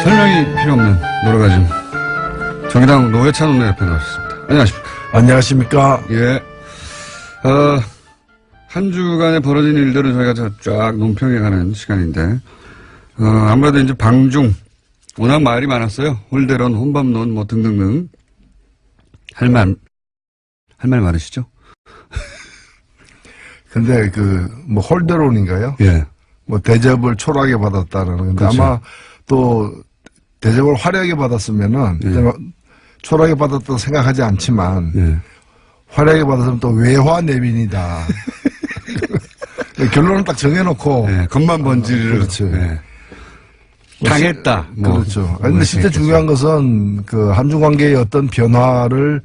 설명이 필요 없는 노래가즘 정의당 노회찬 원내대표 나오셨습니다. 안녕하십니까. 안녕하십니까. 예. 한 주간에 벌어진 일들을 저희가 쫙 논평해가는 시간인데, 아무래도 이제 방중, 워낙 말이 많았어요. 홀대론, 혼밥론, 뭐 등등등. 할 말 많으시죠? 근데 뭐 홀대론인가요? 예. 뭐 대접을 초라하게 받았다라는 건데 그렇죠. 아마 또 대접을 화려하게 받았으면은 예. 초라하게 받았다고 생각하지 않지만 예. 화려하게 받았으면 또 외화 내빈이다. 결론을 딱 정해놓고. 예. 겉만 번지르르. 그렇죠. 예. 당했다. 뭐. 그렇죠. 근데 진짜 중요한 것은 한중 관계의 어떤 변화를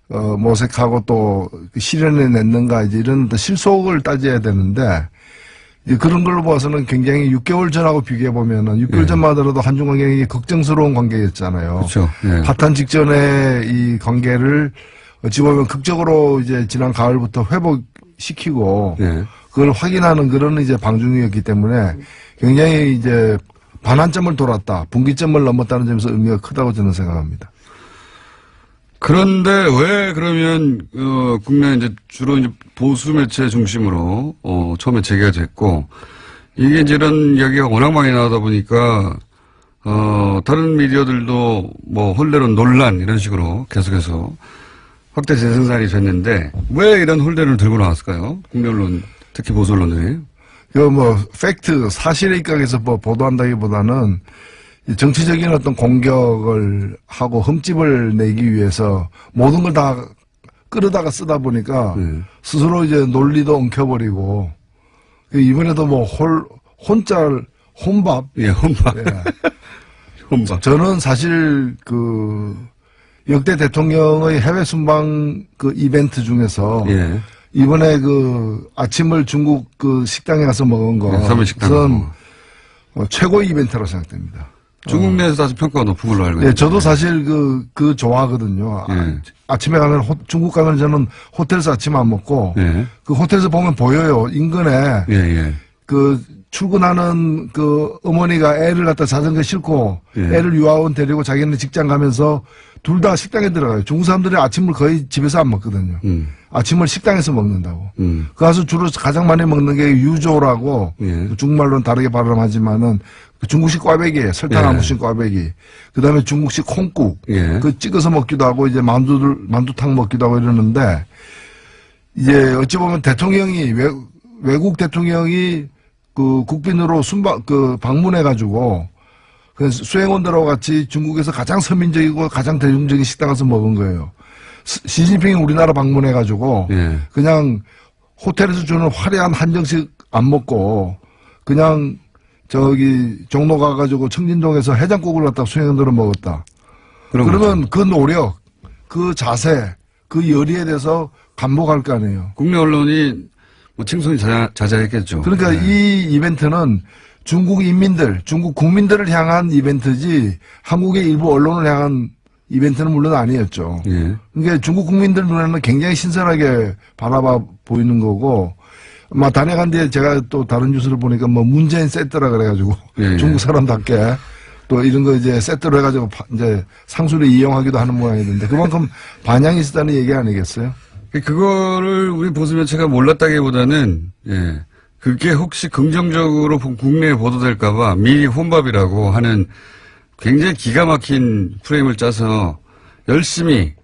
모색하고 또 실현해 냈는가 이제 이런 실속을 따져야 되는데 이제 그런 걸로 봐서는 굉장히 6개월 전하고 비교해 보면은 6개월 전만 하더라도 한중 관계가 걱정스러운 관계였잖아요. 그렇죠. 예. 파탄 직전에 이 관계를 어찌 보면 극적으로 이제 지난 가을부터 회복시키고 예. 그걸 확인하는 그런 이제 방중이었기 때문에 굉장히 이제 반환점을 돌았다, 분기점을 넘었다는 점에서 의미가 크다고 저는 생각합니다. 그런데 왜 그러면 국내 이제 주로 이제 보수 매체 중심으로 처음에 재개가 됐고 이게 이제 이런 이야기가 워낙 많이 나오다 보니까 다른 미디어들도 뭐 홀대론 논란 이런 식으로 계속해서 확대 재생산이 됐는데 왜 이런 홀대론을 들고 나왔을까요? 국내 언론, 특히 보수 언론들이. 뭐 팩트, 사실의 입각에서 뭐 보도한다기보다는 정치적인 어떤 공격을 하고 흠집을 내기 위해서 모든 걸 다 끌어다가 쓰다 보니까 스스로 이제 논리도 엉켜버리고 이번에도 뭐 혼밥. 예, 혼밥. 예. 혼밥. 저는 사실 역대 대통령의 해외 순방 이벤트 중에서 예. 이번에 아침을 중국 식당에 가서 먹은 서울 식당. 것은 최고의 이벤트라고 생각됩니다. 중국 내에서 아주 평가가 높은 걸로 알고 있는데. 네, 저도 사실 좋아하거든요. 예. 아침에 가면 중국 가면 저는 호텔에서 아침 안 먹고 예. 호텔에서 보면 보여요. 인근에 예. 출근하는 어머니가 애를 갖다 자전거 싣고 예. 애를 유아원 데리고 자기는 직장 가면서 둘 다 식당에 들어가요. 중국 사람들이 아침을 거의 집에서 안 먹거든요. 아침을 식당에서 먹는다고. 그래서 주로 가장 많이 먹는 게 유조라고 예. 중국말로는 다르게 발음하지만은 중국식 꽈배기에 설탕 안 묻힌 꽈배기. 그다음에 중국식 콩국. 예. 찍어서 먹기도 하고 이제 만두탕 먹기도 하고 이러는데 이제 어찌 보면 대통령이 외국 대통령이 국빈으로 방문해가지고 수행원들하고 같이 중국에서 가장 서민적이고 가장 대중적인 식당 가서 먹은 거예요. 시진핑이 우리나라 방문해가지고 예. 그냥 호텔에서 주는 화려한 한정식 안 먹고 그냥 종로 가가지고 청진동에서 해장국을 갖다 수행원들은 먹었다. 그러면 그 노력, 그 자세, 그 열의에 대해서 감복할 거 아니에요. 국내 언론이 뭐 칭송이 자자했겠죠. 그러니까 네. 이 이벤트는 중국 국민들을 향한 이벤트지 한국의 일부 언론을 향한 이벤트는 물론 아니었죠. 예. 그러니까 중국 국민들 눈에는 굉장히 신선하게 바라봐 보이는 거고, 단행한 뒤에 제가 또 다른 뉴스를 보니까 문재인 세트라 그래가지고 예. 중국 사람답게 또 이런 거 이제 세트로 해가지고 이제 상술에 이용하기도 하는 모양이던데 그만큼 반향이 있었다는 얘기 아니겠어요? 그거를 우리 보수 매체가 몰랐다기보다는 예. 그게 혹시 긍정적으로 국내에 보도될까봐 미리 혼밥이라고 하는 굉장히 기가 막힌 프레임을 짜서 열심히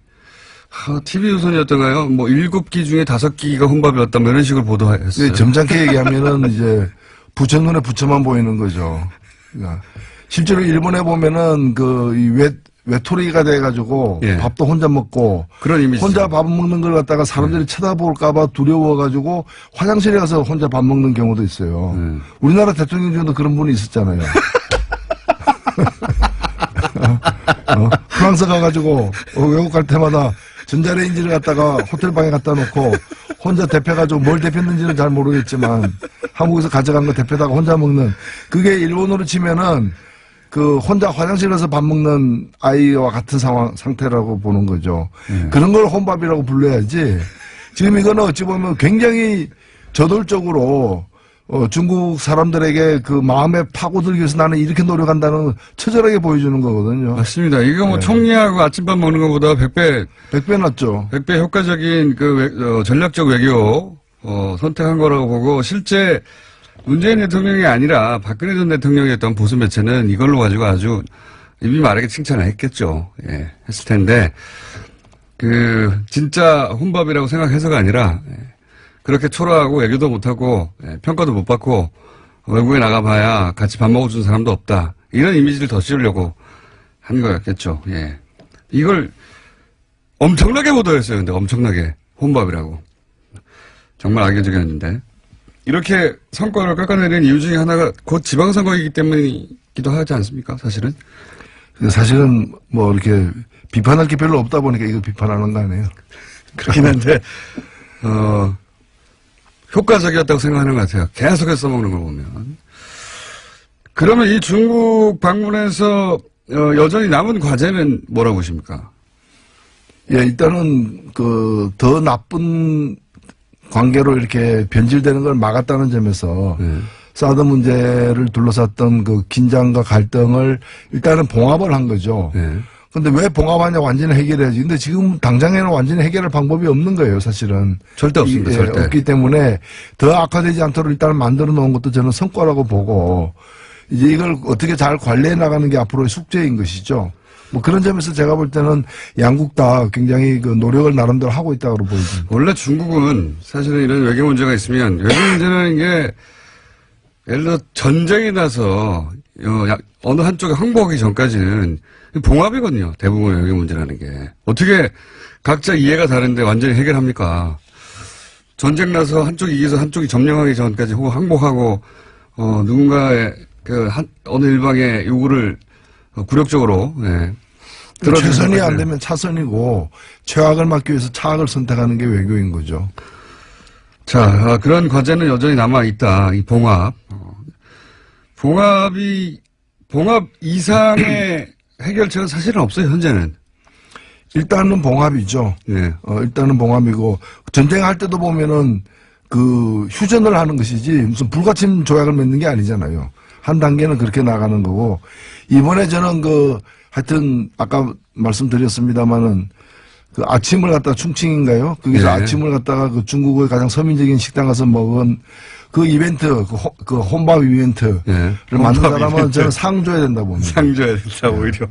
TV조선이었던가요? 7기 중에 5기가 혼밥이었다 뭐 이런 식으로 보도했어요. 점잖게 얘기하면은 이제 부처 눈에 부처만 보이는 거죠. 그러니까 실제로 일본에 보면은 외톨이가 돼가지고 예. 밥도 혼자 먹고 그런 이미지. 혼자 밥 먹는 걸 갖다가 사람들이 쳐다볼까봐 두려워가지고 화장실에 가서 혼자 밥 먹는 경우도 있어요. 우리나라 대통령 중에도 그런 분이 있었잖아요. 프랑스 가가지고 외국 갈 때마다 전자레인지를 갖다가 호텔방에 갖다 놓고 혼자 데펴가지고 뭘 데폈는지는 잘 모르겠지만 한국에서 가져간 거 데펴다가 혼자 먹는 그게 일본으로 치면은 혼자 화장실 가서 밥 먹는 아이와 같은 상태라고 보는 거죠. 그런 걸 혼밥이라고 불러야지. 지금 이거는 어찌 보면 굉장히 저돌적으로 중국 사람들에게 그 마음에 파고들기 위해서 나는 이렇게 노력한다는 처절하게 보여주는 거거든요. 맞습니다. 이거 뭐 총리하고 아침밥 먹는 것보다 100배 100배 낫죠. 100배 효과적인 전략적 외교 선택한 거라고 보고, 실제 문재인 대통령이 아니라 박근혜 전 대통령이었던 보수 매체는 이걸로 가지고 아주 입이 마르게 칭찬을 했겠죠. 예, 했을 텐데 진짜 혼밥이라고 생각해서가 아니라, 그렇게 초라하고 외교도 못하고, 평가도 못 받고 외국에 나가봐야 같이 밥 먹어준 사람도 없다, 이런 이미지를 더 씌우려고 한 거였겠죠. 예. 이걸 엄청나게 보도했어요. 근데 엄청나게 혼밥이라고. 정말 악의적이었는데, 이렇게 성과를 깎아내린 이유 중에 하나가 곧 지방선거이기 때문이기도 하지 않습니까? 사실은. 사실은 뭐 이렇게 비판할 게 별로 없다 보니까 이거 비판하는 거 아니에요. 그렇긴 한데 효과적이었다고 생각하는 것 같아요. 계속해서 써먹는 걸 보면. 그러면 이 중국 방문에서 여전히 남은 과제는 뭐라고 보십니까? 예, 일단은 더 나쁜 관계로 이렇게 변질되는 걸 막았다는 점에서 사드 문제를 둘러쌌던 그 긴장과 갈등을 일단은 봉합을 한 거죠. 근데 왜 봉합하냐, 완전히 해결해야지. 근데 지금 당장에는 완전히 해결할 방법이 없는 거예요, 사실은. 절대 없습니다, 절대. 없기 때문에 더 악화되지 않도록 일단 만들어 놓은 것도 저는 성과라고 보고, 이제 이걸 어떻게 잘 관리해 나가는 게 앞으로의 숙제인 것이죠. 뭐 그런 점에서 제가 볼 때는 양국 다 굉장히 노력을 나름대로 하고 있다고 보여집니다. 원래 중국은 사실은 이런 외교 문제가 있으면, 외교 문제라는 게 예를 들어 전쟁이 나서 어느 한쪽에 항복하기 전까지는 봉합이거든요. 대부분의 외교 문제라는 게. 어떻게 각자 이해가 다른데 완전히 해결합니까? 전쟁 나서 한쪽이 이겨서 한쪽이 점령하기 전까지 혹은 항복하고 누군가의 어느 일방의 요구를 굴욕적으로 최선이 안 되면 차선이고, 최악을 막기 위해서 차악을 선택하는 게 외교인 거죠. 자, 그런 과제는 여전히 남아있다. 이 봉합. 봉합 이상의 해결책은 사실은 없어요, 현재는. 일단은 봉합이죠. 네. 일단은 봉합이고, 전쟁할 때도 보면은 휴전을 하는 것이지 무슨 불가침 조약을 맺는 게 아니잖아요. 한 단계는 그렇게 나가는 거고, 이번에 저는 하여튼 아까 말씀드렸습니다마는 아침을 갖다가 충칭인가요? 거기서 네. 아침을 갖다가 중국의 가장 서민적인 식당 가서 먹은 그 이벤트, 혼밥 이벤트를 만든 사람은 저는 상 줘야 된다 봅니다. 상 줘야 된다, 오히려.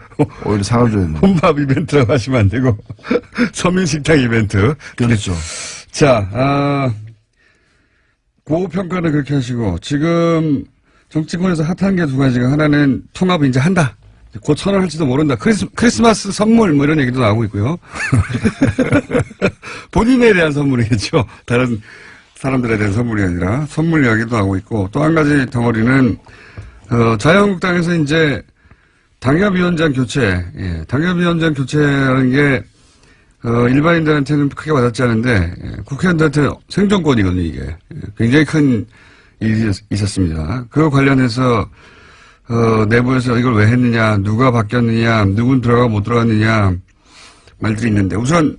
오히려 상을 줘야 된다. 혼밥 이벤트라고 하시면 안 되고, 서민식당 이벤트. 그렇죠. 자, 고평가를 그렇게 하시고, 지금 정치권에서 핫한 게 두 가지가, 하나는 통합을 이제 한다. 곧 선언할지도 모른다. 크리스마스 선물 뭐 이런 얘기도 나오고 있고요. 본인에 대한 선물이겠죠. 다른 사람들에 대한 선물이 아니라 선물 이야기도 나오고 있고, 또 한 가지 덩어리는 자유한국당에서 이제 당협위원장 교체, 당협위원장 교체라는 게 일반인들한테는 크게 와닿지 않은데 국회의원들한테 생존권이거든요, 이게. 굉장히 큰 일이 있었습니다. 그거 관련해서 내부에서 이걸 왜 했느냐, 누가 바뀌었느냐, 누군 들어가고 못 들어갔느냐 말들이 있는데, 우선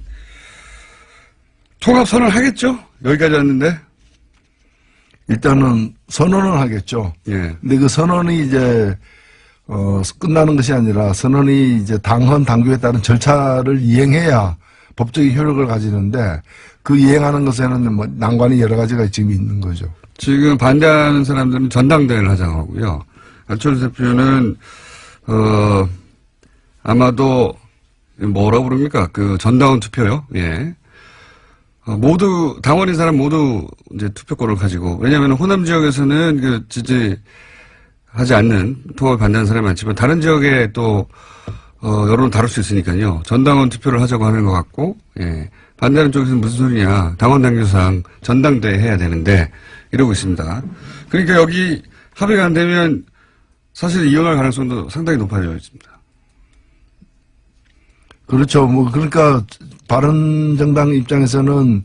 통합 선언 하겠죠? 여기까지 왔는데. 일단은 선언은 하겠죠. 예. 근데 그 선언이 이제 끝나는 것이 아니라, 선언이 이제 당헌 당규에 따른 절차를 이행해야 법적인 효력을 가지는데, 그 이행하는 것에는 뭐 난관이 여러 가지가 지금 있는 거죠. 지금 반대하는 사람들은 전당대회를 하자고 하고요. 안철수 대표는 아마도 뭐라고 부릅니까? 전당원 투표요. 예. 모두 당원인 사람 모두 이제 투표권을 가지고, 왜냐하면 호남 지역에서는 지지하지 않는, 통합을 반대하는 사람이 많지만 다른 지역에 또 여론을 다룰 수 있으니까요. 전당원 투표를 하자고 하는 것 같고, 예. 반대하는 쪽에서는 무슨 소리냐, 당원 당규상 전당대회 해야 되는데 이러고 있습니다. 그러니까 여기 합의가 안 되면 사실 이혼할 가능성도 상당히 높아져 있습니다. 그렇죠. 그러니까 바른정당 입장에서는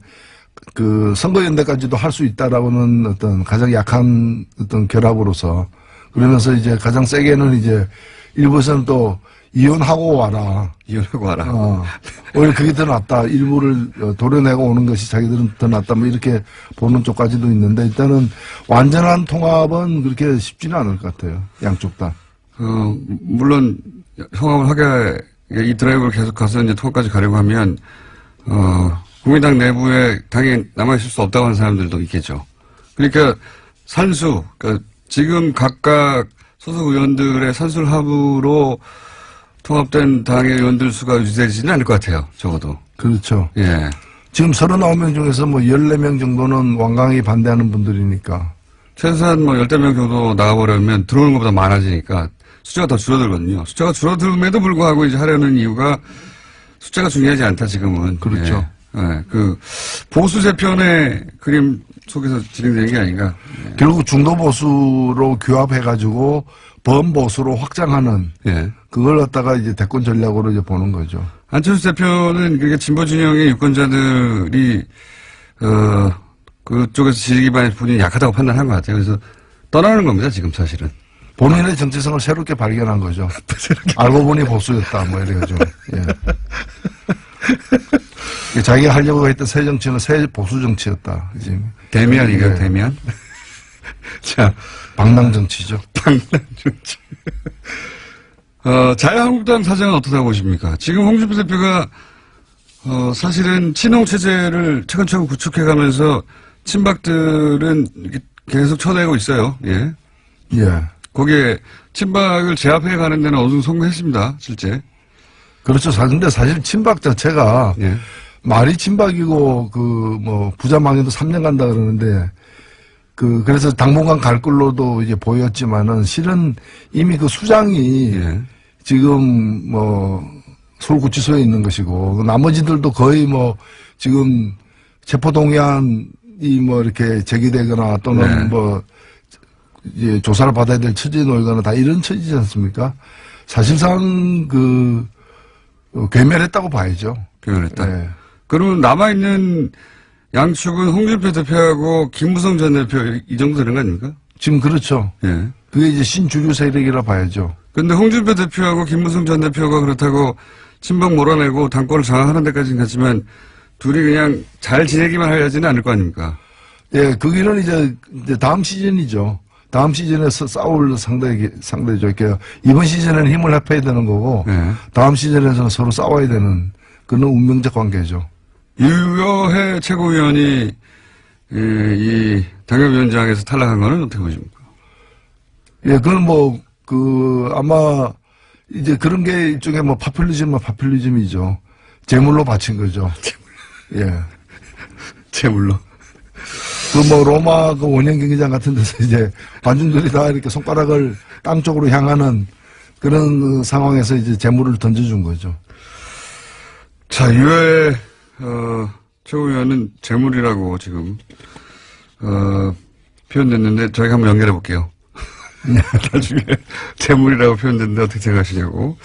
선거연대까지도 할 수 있다라고는 어떤 가장 약한 어떤 결합으로서, 그러면서 이제 가장 세게는 이제 일부에서는 또 이혼하고 와라. 이혼하고 와라. 오히려 그게 더 낫다. 일부를 도려내고 오는 것이 자기들은 더 낫다. 뭐 이렇게 보는 쪽까지도 있는데 일단은 완전한 통합은 그렇게 쉽지는 않을 것 같아요. 양쪽 다. 물론 통합을 하게 이 드라이브를 계속 가서 이제 통합까지 가려고 하면 국민당 내부에 당연히 남아있을 수 없다고 하는 사람들도 있겠죠. 그러니까 산수, 그러니까 지금 각각 소속 의원들의 산술 합으로 통합된 당의 의원들 수가 유지되지는 않을 것 같아요. 적어도. 그렇죠. 예. 지금 39명 중에서 뭐 14명 정도는 완강히 반대하는 분들이니까. 최소한 뭐 10명 정도 나가버리면 들어오는 것보다 많아지니까 숫자가 더 줄어들거든요. 숫자가 줄어들음에도 불구하고 이제 하려는 이유가 숫자가 중요하지 않다, 지금은. 그렇죠. 예. 예. 그 보수 재편의 그림 속에서 진행되는 게 아닌가. 예. 결국 중도 보수로 규합해가지고 범보수로 확장하는. 예. 그걸 갖다가 이제 대권 전략으로 이제 보는 거죠. 안철수 대표는 그러니까 진보 진영의 유권자들이 그쪽에서 지지 기반이 본인이 약하다고 판단한 것 같아요. 그래서 떠나는 겁니다, 지금 사실은. 본인의 정체성을 새롭게 발견한 거죠. 알고 보니 보수였다, 뭐 이래가지고. 예. 자기가 하려고 했던 새 정치는 새 보수 정치였다. 지금. 대면이에요, 예. 대면. 자, 방랑 정치죠. 방랑 정치. 자유한국당 사정은 어떻다고 보십니까? 지금 홍준표 대표가 사실은 친홍 체제를 차근차근 구축해가면서 친박들은 이렇게 계속 쳐내고 있어요. 예. 예. 거기에 친박을 제압해 가는 데는 어느 정도 성공했습니다. 실제. 그렇죠. 근데 사실 친박 자체가 예. 말이 친박이고 부자 망해도 3년 간다 그러는데 그래서 당분간 갈 걸로도 이제 보였지만은 실은 이미 그 수장이 예. 지금 서울구치소에 있는 것이고 나머지들도 거의 지금 체포동의안이 이렇게 제기되거나 또는 네. 이제 조사를 받아야 될 처지에 놓이거나 다 이런 처지지 않습니까? 사실상 괴멸했다고 봐야죠. 괴멸했다. 네. 그러면 남아있는 양측은 홍준표 대표하고 김무성 전 대표 이 정도 되는 거 아닙니까? 지금 그렇죠. 예. 그게 이제 신주류 세력이라 봐야죠. 근데 홍준표 대표하고 김무성 전 대표가 그렇다고 친박 몰아내고 당권을 장악하는 데까지는 갔지만 둘이 그냥 잘 지내기만 하려지는 않을 거 아닙니까? 예, 거기는 이제 다음 시즌이죠. 다음 시즌에서 싸울 상대죠. 그러니까 이번 시즌에는 힘을 합해야 되는 거고, 예. 다음 시즌에서는 서로 싸워야 되는 그런 운명적 관계죠. 유여해 최고위원이 이 당협위원장에서 탈락한 거는 어떻게 보십니까? 예, 그건 아마 이제 그런 게 일종의 파퓰리즘이죠. 재물로 바친 거죠. 예. 제물로. 로마 원형 경기장 같은 데서 이제 관중들이 다 이렇게 손가락을 땅 쪽으로 향하는 그런 상황에서 이제 재물을 던져준 거죠. 자, 유해 최고위원은 재물이라고 지금 표현됐는데 저희가 한번 연결해 볼게요. 나중에 재물이라고 표현됐는데 어떻게 생각하시냐고.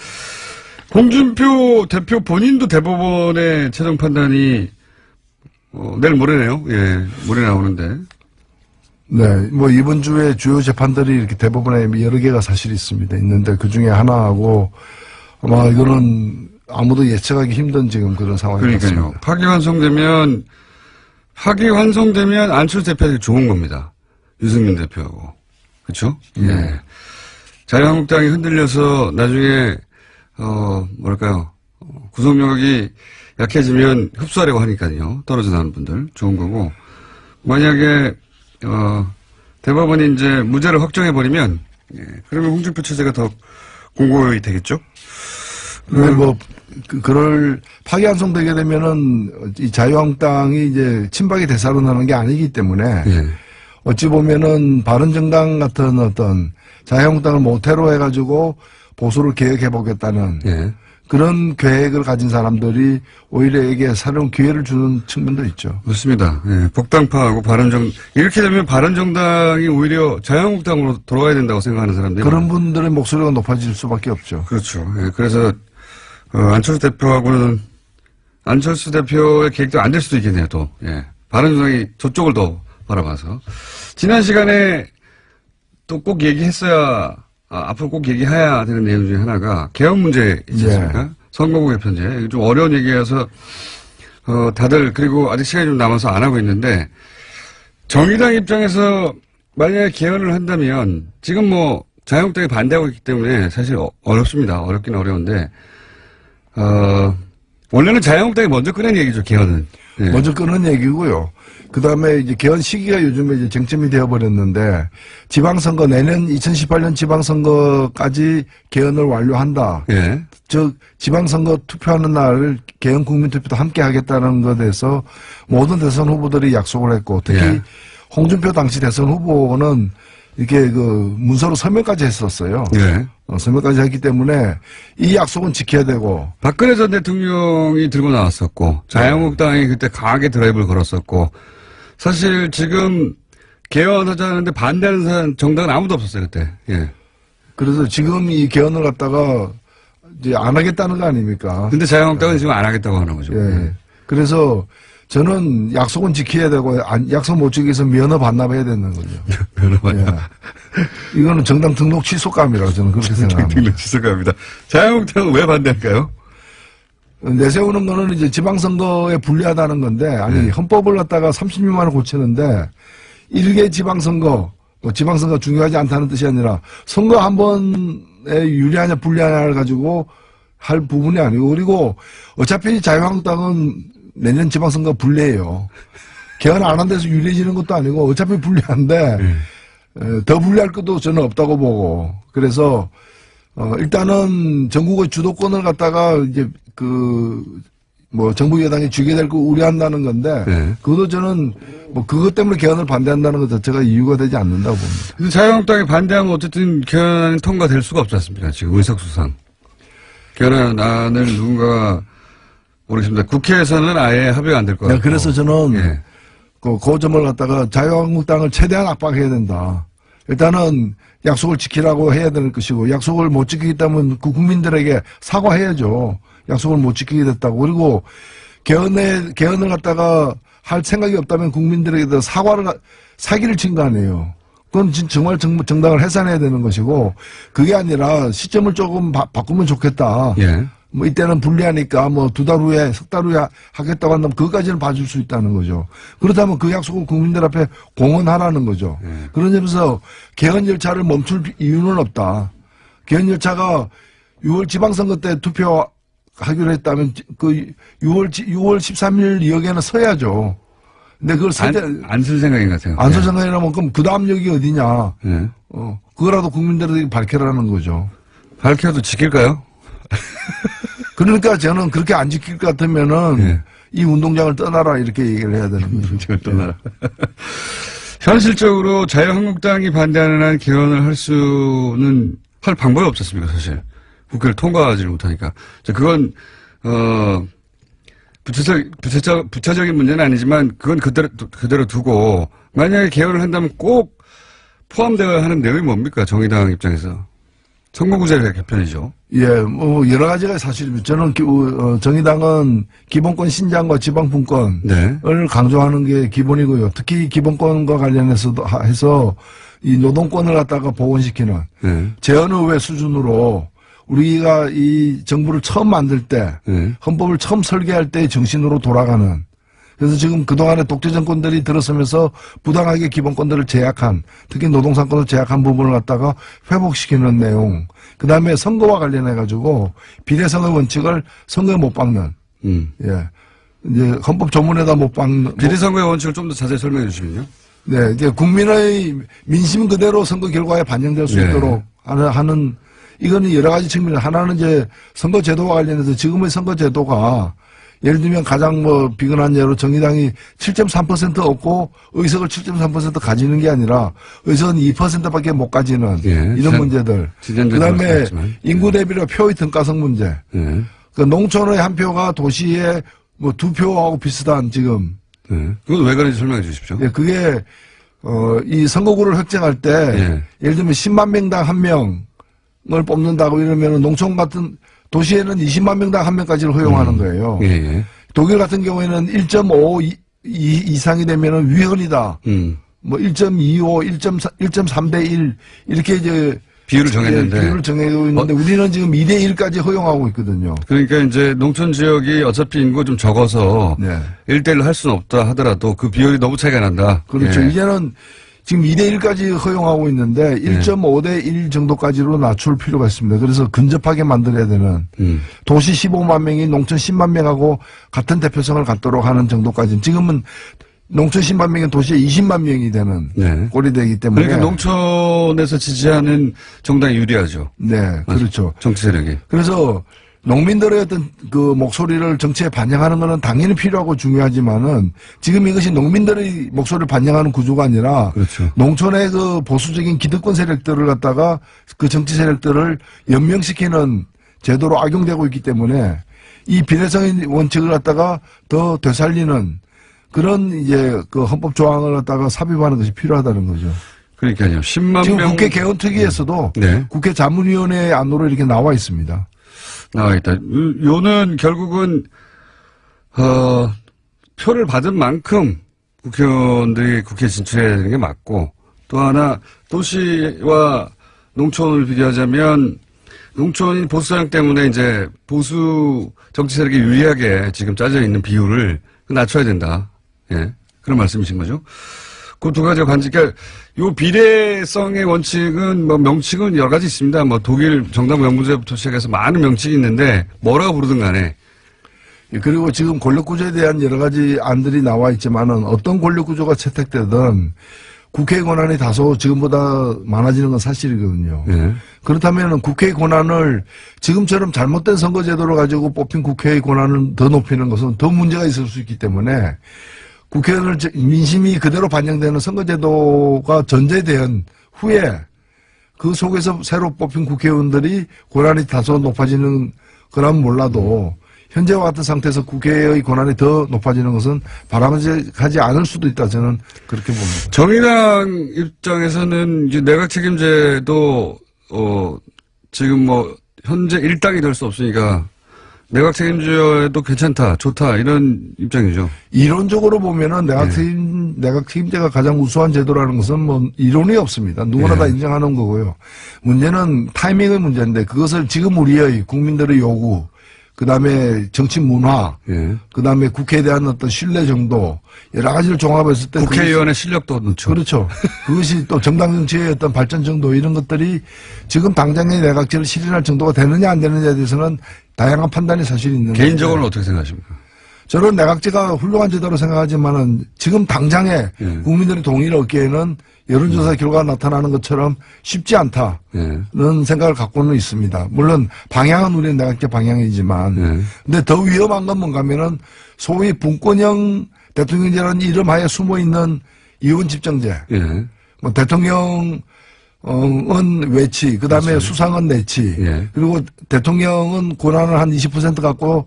홍준표 대표 본인도 대법원의 최종 판단이 내일 모레네요. 예, 모레 나오는데. 네, 이번 주에 주요 재판들이 이렇게 대법원에 여러 개가 사실 있는데 그 중에 하나하고 아마 이거는 아무도 예측하기 힘든 지금 그런 상황이 그러니까요. 파기환송되면 안철수 대표에게 좋은 겁니다. 유승민 대표하고. 그렇죠? 예. 자유한국당이 흔들려서 나중에 구속력이 약해지면 흡수하려고 하니까요. 떨어져 나오는 분들 좋은 거고. 만약에 대법원이 이제 무죄를 확정해버리면 그러면 홍준표 체제가 더 공고히 되겠죠? 그럴 파기환송되게 되면은 이 자유한국당이 이제 친박이 대사로나는 게 아니기 때문에 어찌 보면은 바른정당 같은 어떤 자유한국당을 모태로 해가지고 보수를 개혁해보겠다는 그런 계획을 가진 사람들이 오히려 이게 새로운 기회를 주는 측면도 있죠. 맞습니다. 예, 복당파하고 이렇게 되면 바른정당이 오히려 자유한국당으로 돌아가야 된다고 생각하는 사람들이 그런 분들의 목소리가 높아질 수밖에 없죠. 그렇죠. 예, 그래서 안철수 대표의 계획도 안 될 수도 있겠네요. 또 바른정당이 저쪽을 더 바라봐서 지난 시간에 또 꼭 얘기했어야 앞으로 꼭 얘기해야 되는 내용 중에 하나가 개헌 문제 있지 않습니까? 선거구 개편제. 좀 어려운 얘기여서 다들 그리고 아직 시간이 좀 남아서 안 하고 있는데 정의당 입장에서 만약에 개헌을 한다면 지금 뭐 자유한국당이 반대하고 있기 때문에 사실 어렵습니다. 어렵긴 어려운데 원래는 자유한국당이 먼저 꺼낸 얘기죠. 개헌은. 네. 먼저 끊은 얘기고요. 그 다음에 이제 개헌 시기가 요즘에 이제 쟁점이 되어버렸는데 지방선거 내년 2018년 지방선거까지 개헌을 완료한다. 예. 즉 지방선거 투표하는 날 개헌 국민투표도 함께 하겠다는 것에 대해서 모든 대선 후보들이 약속을 했고 특히 예. 홍준표 당시 대선 후보는 이렇게 그 문서로 서명까지 했었어요. 예. 서명까지 했기 때문에 이 약속은 지켜야 되고 박근혜 전 대통령이 들고 나왔었고 자유한국당이 그때 강하게 드라이브를 걸었었고 사실 지금 개헌하자는데 반대하는 정당은 아무도 없었어요 그때. 예. 그래서 지금 이 개헌을 갖다가 이제 안 하겠다는 거 아닙니까? 근데 자유한국당은 지금 안 하겠다고 하는 거죠. 예. 그래서 저는 약속은 지켜야 되고 약속 못 지키서 면허 반납해야 되는 거죠. 면허 반납. 예. 이거는 정당 등록 취소감이라고 저는 그렇게 생각합니다. 등록 취소감입니다. 자유한국당은 왜 반대할까요? 내세우는 거는 이제 지방선거에 불리하다는 건데 아니 네. 헌법을 갖다가 36만을 고치는데 일개 지방선거 뭐 지방선거 중요하지 않다는 뜻이 아니라 선거 한 번에 유리하냐 불리하냐를 가지고 할 부분이 아니고 그리고 어차피 자유한국당은 내년 지방선거 불리해요. 개헌 안 한 데서 유리해지는 것도 아니고 어차피 불리한데 더 불리할 것도 저는 없다고 보고 그래서 일단은 전국의 주도권을 갖다가 이제 뭐 정부 여당이 쥐게 될 거 우려한다는 건데 네. 그것도 저는 뭐 그것 때문에 개헌을 반대한다는 것 자체가 이유가 되지 않는다고 봅니다. 근데 자유한국당이 반대하면 어쨌든 개헌안이 통과될 수가 없지 않습니까? 지금 의석수상. 개헌안을 누군가 모르겠습니다. 국회에서는 아예 합의가 안 될 것 같고. 그래서 저는 예. 그 점을 갖다가 자유한국당을 최대한 압박해야 된다. 일단은 약속을 지키라고 해야 되는 것이고 약속을 못 지키기 때문에 그 국민들에게 사과해야죠. 약속을 못 지키게 됐다고. 그리고 개헌을 갖다가 할 생각이 없다면 국민들에게 사기를 친 거 아니에요. 그건 정말 정당을 해산해야 되는 것이고 그게 아니라 시점을 조금 바꾸면 좋겠다. 예. 뭐 이때는 불리하니까 뭐 석 달 후에 하겠다고 한다면 그것까지는 봐줄 수 있다는 거죠. 그렇다면 그 약속을 국민들 앞에 공언하라는 거죠. 그런 점에서 개헌 열차를 멈출 이유는 없다. 개헌 열차가 6월 지방선거 때 투표하기로 했다면 그 6월 13일 역에는 서야죠. 근데 그걸 안 쓸 생각인 것 같아요. 안 쓸 생각이라면 그럼 그 다음 역이 어디냐. 예. 그거라도 국민들에게 밝혀라는 거죠. 밝혀도 지킬까요? 그러니까 저는 그렇게 안 지킬 것 같으면은 예. 이 운동장을 떠나라 이렇게 얘기를 해야 되는 거죠. 운동장을 떠나라. 현실적으로 자유한국당이 반대하는 한 개헌을 할 방법이 없지 않습니까, 사실. 국회를 통과하지 못하니까. 그건, 부차적인 문제는 아니지만 그건 그대로 두고 만약에 개헌을 한다면 꼭 포함되어야 하는 내용이 뭡니까, 정의당 입장에서. 선거구제 개편이죠. 예, 뭐 여러 가지가 사실입니다. 저는 정의당은 기본권 신장과 지방분권을 네. 강조하는 게 기본이고요. 특히 기본권과 관련해서도 해서 이 노동권을 갖다가 복원시키는 네. 제헌의회 수준으로 우리가 이 정부를 처음 만들 때 네. 헌법을 처음 설계할 때의 정신으로 돌아가는 그래서 지금 그동안에 독재 정권들이 들어서면서 부당하게 기본권들을 제약한 특히 노동상권을 제약한 부분을 갖다가 회복시키는 내용 그다음에 선거와 관련해 가지고 비례선거 원칙을 선거에 못 박는 예 이제 헌법 조문에다 못 박는 비례선거의 원칙을 좀 더 자세히 설명해 주시면요. 네 이제 국민의 민심 그대로 선거 결과에 반영될 수 네. 있도록 하는 이거는 여러 가지 측면 하나는 이제 선거 제도와 관련해서 지금의 선거 제도가 예를 들면 가장 비근한 예로 정의당이 7.3% 얻고 의석을 7.3% 가지는 게 아니라 의석은 2%밖에 못 가지는 예, 이런 문제들. 그다음에 인구 대비로 표의 등가성 문제. 예. 그 농촌의 한 표가 도시의 2표하고 비슷한 지금. 예. 그건 왜 그런지 설명해 주십시오. 예, 그게 이 선거구를 획정할 때 예. 예를 들면 10만 명당 1명을 뽑는다고 이러면 농촌 같은 도시에는 20만 명당 1명까지를 허용하는 거예요. 예, 예. 독일 같은 경우에는 1.5 이상이 되면은 위헌이다. 뭐 1.25, 1.3대 1 이렇게 이제 비율을 정했는데. 비율을 정해고 있는데 우리는 지금 2대1까지 허용하고 있거든요. 그러니까 이제 농촌 지역이 어차피 인구 좀 적어서 네. 1대1로 할 수는 없다 하더라도 그 비율이 너무 차이가 난다. 그렇죠. 예. 이제는 지금 2대1까지 허용하고 있는데 1.5대1 정도까지로 낮출 필요가 있습니다. 그래서 근접하게 만들어야 되는 도시 15만 명이 농촌 10만 명하고 같은 대표성을 갖도록 하는 정도까지 지금은 농촌 10만 명이 도시에 20만 명이 되는 네. 꼴이 되기 때문에 그러니까 농촌에서 지지하는 정당이 유리하죠. 네, 그렇죠. 정치 세력이. 그래서 농민들의 어떤 그 목소리를 정치에 반영하는 것은 당연히 필요하고 중요하지만은 지금 이것이 농민들의 목소리를 반영하는 구조가 아니라 그렇죠. 농촌의 그 보수적인 기득권 세력들을 갖다가 그 정치 세력들을 연명시키는 제도로 악용되고 있기 때문에 이 비례성의 원칙을 갖다가 더 되살리는 그런 이제 그 헌법 조항을 갖다가 삽입하는 것이 필요하다는 거죠. 그러니까요. 10만 지금 명. 국회 개헌특위에서도 네. 국회 자문위원회 안으로 이렇게 나와 있습니다. 나와 있다. 요는 결국은 표를 받은 만큼 국회의원들이 국회에 진출해야 되는 게 맞고 또 하나 도시와 농촌을 비교하자면 농촌이 보수 성향 때문에 이제 보수 정치 세력이 유리하게 지금 짜져 있는 비율을 낮춰야 된다. 예. 그런 말씀이신 거죠. 그 두 가지가 그러니까 요 비례성의 원칙은 뭐 명칭은 여러 가지 있습니다. 뭐 독일 정당 명부제부터 시작해서 많은 명칭이 있는데 뭐라고 부르든 간에 그리고 지금 권력구조에 대한 여러 가지 안들이 나와 있지만은 어떤 권력구조가 채택되든 국회의 권한이 다소 지금보다 많아지는 건 사실이거든요. 예. 그렇다면 국회의 권한을 지금처럼 잘못된 선거제도를 가지고 뽑힌 국회의 권한을 더 높이는 것은 더 문제가 있을 수 있기 때문에 국회의원을 민심이 그대로 반영되는 선거제도가 전제된 후에 그 속에서 새로 뽑힌 국회의원들이 권한이 다소 높아지는 거라면 몰라도 현재와 같은 상태에서 국회의 권한이 더 높아지는 것은 바람직하지 않을 수도 있다. 저는 그렇게 봅니다. 정의당 입장에서는 이제 내각 책임제도 지금 뭐 현재 일당이 될 수 없으니까 내각 책임제도 괜찮다, 좋다 이런 입장이죠. 이론적으로 보면은 내각 책임제가 가장 우수한 제도라는 것은 뭐 이론이 없습니다. 누구나 다 인정하는 거고요. 문제는 타이밍의 문제인데 그것을 지금 우리의 국민들의 요구, 그 다음에 정치 문화, 그 다음에 국회에 대한 어떤 신뢰 정도, 여러 가지를 종합했을 때. 국회의원의 실력도 넣죠. 그렇죠. 그것이 또 정당 정치의 어떤 발전 정도 이런 것들이 지금 당장의 내각제를 실현할 정도가 되느냐 안 되느냐에 대해서는 다양한 판단이 사실 있는. 개인적으로는 어떻게 생각하십니까? 저는 내각제가 훌륭한 제도로 생각하지만은 지금 당장에 국민들의 동의를 얻기에는 여론조사 결과가 나타나는 것처럼 쉽지 않다는 생각을 갖고는 있습니다. 물론 방향은 우리는 내각제 방향이지만 근데 더 위험한 건 뭔가 하면은 소위 분권형 대통령제라는 이름 하에 숨어있는 이원 집정제. 뭐 대통령은 외치, 그 다음에 수상은 내치, 그리고 대통령은 권한을 한 20% 갖고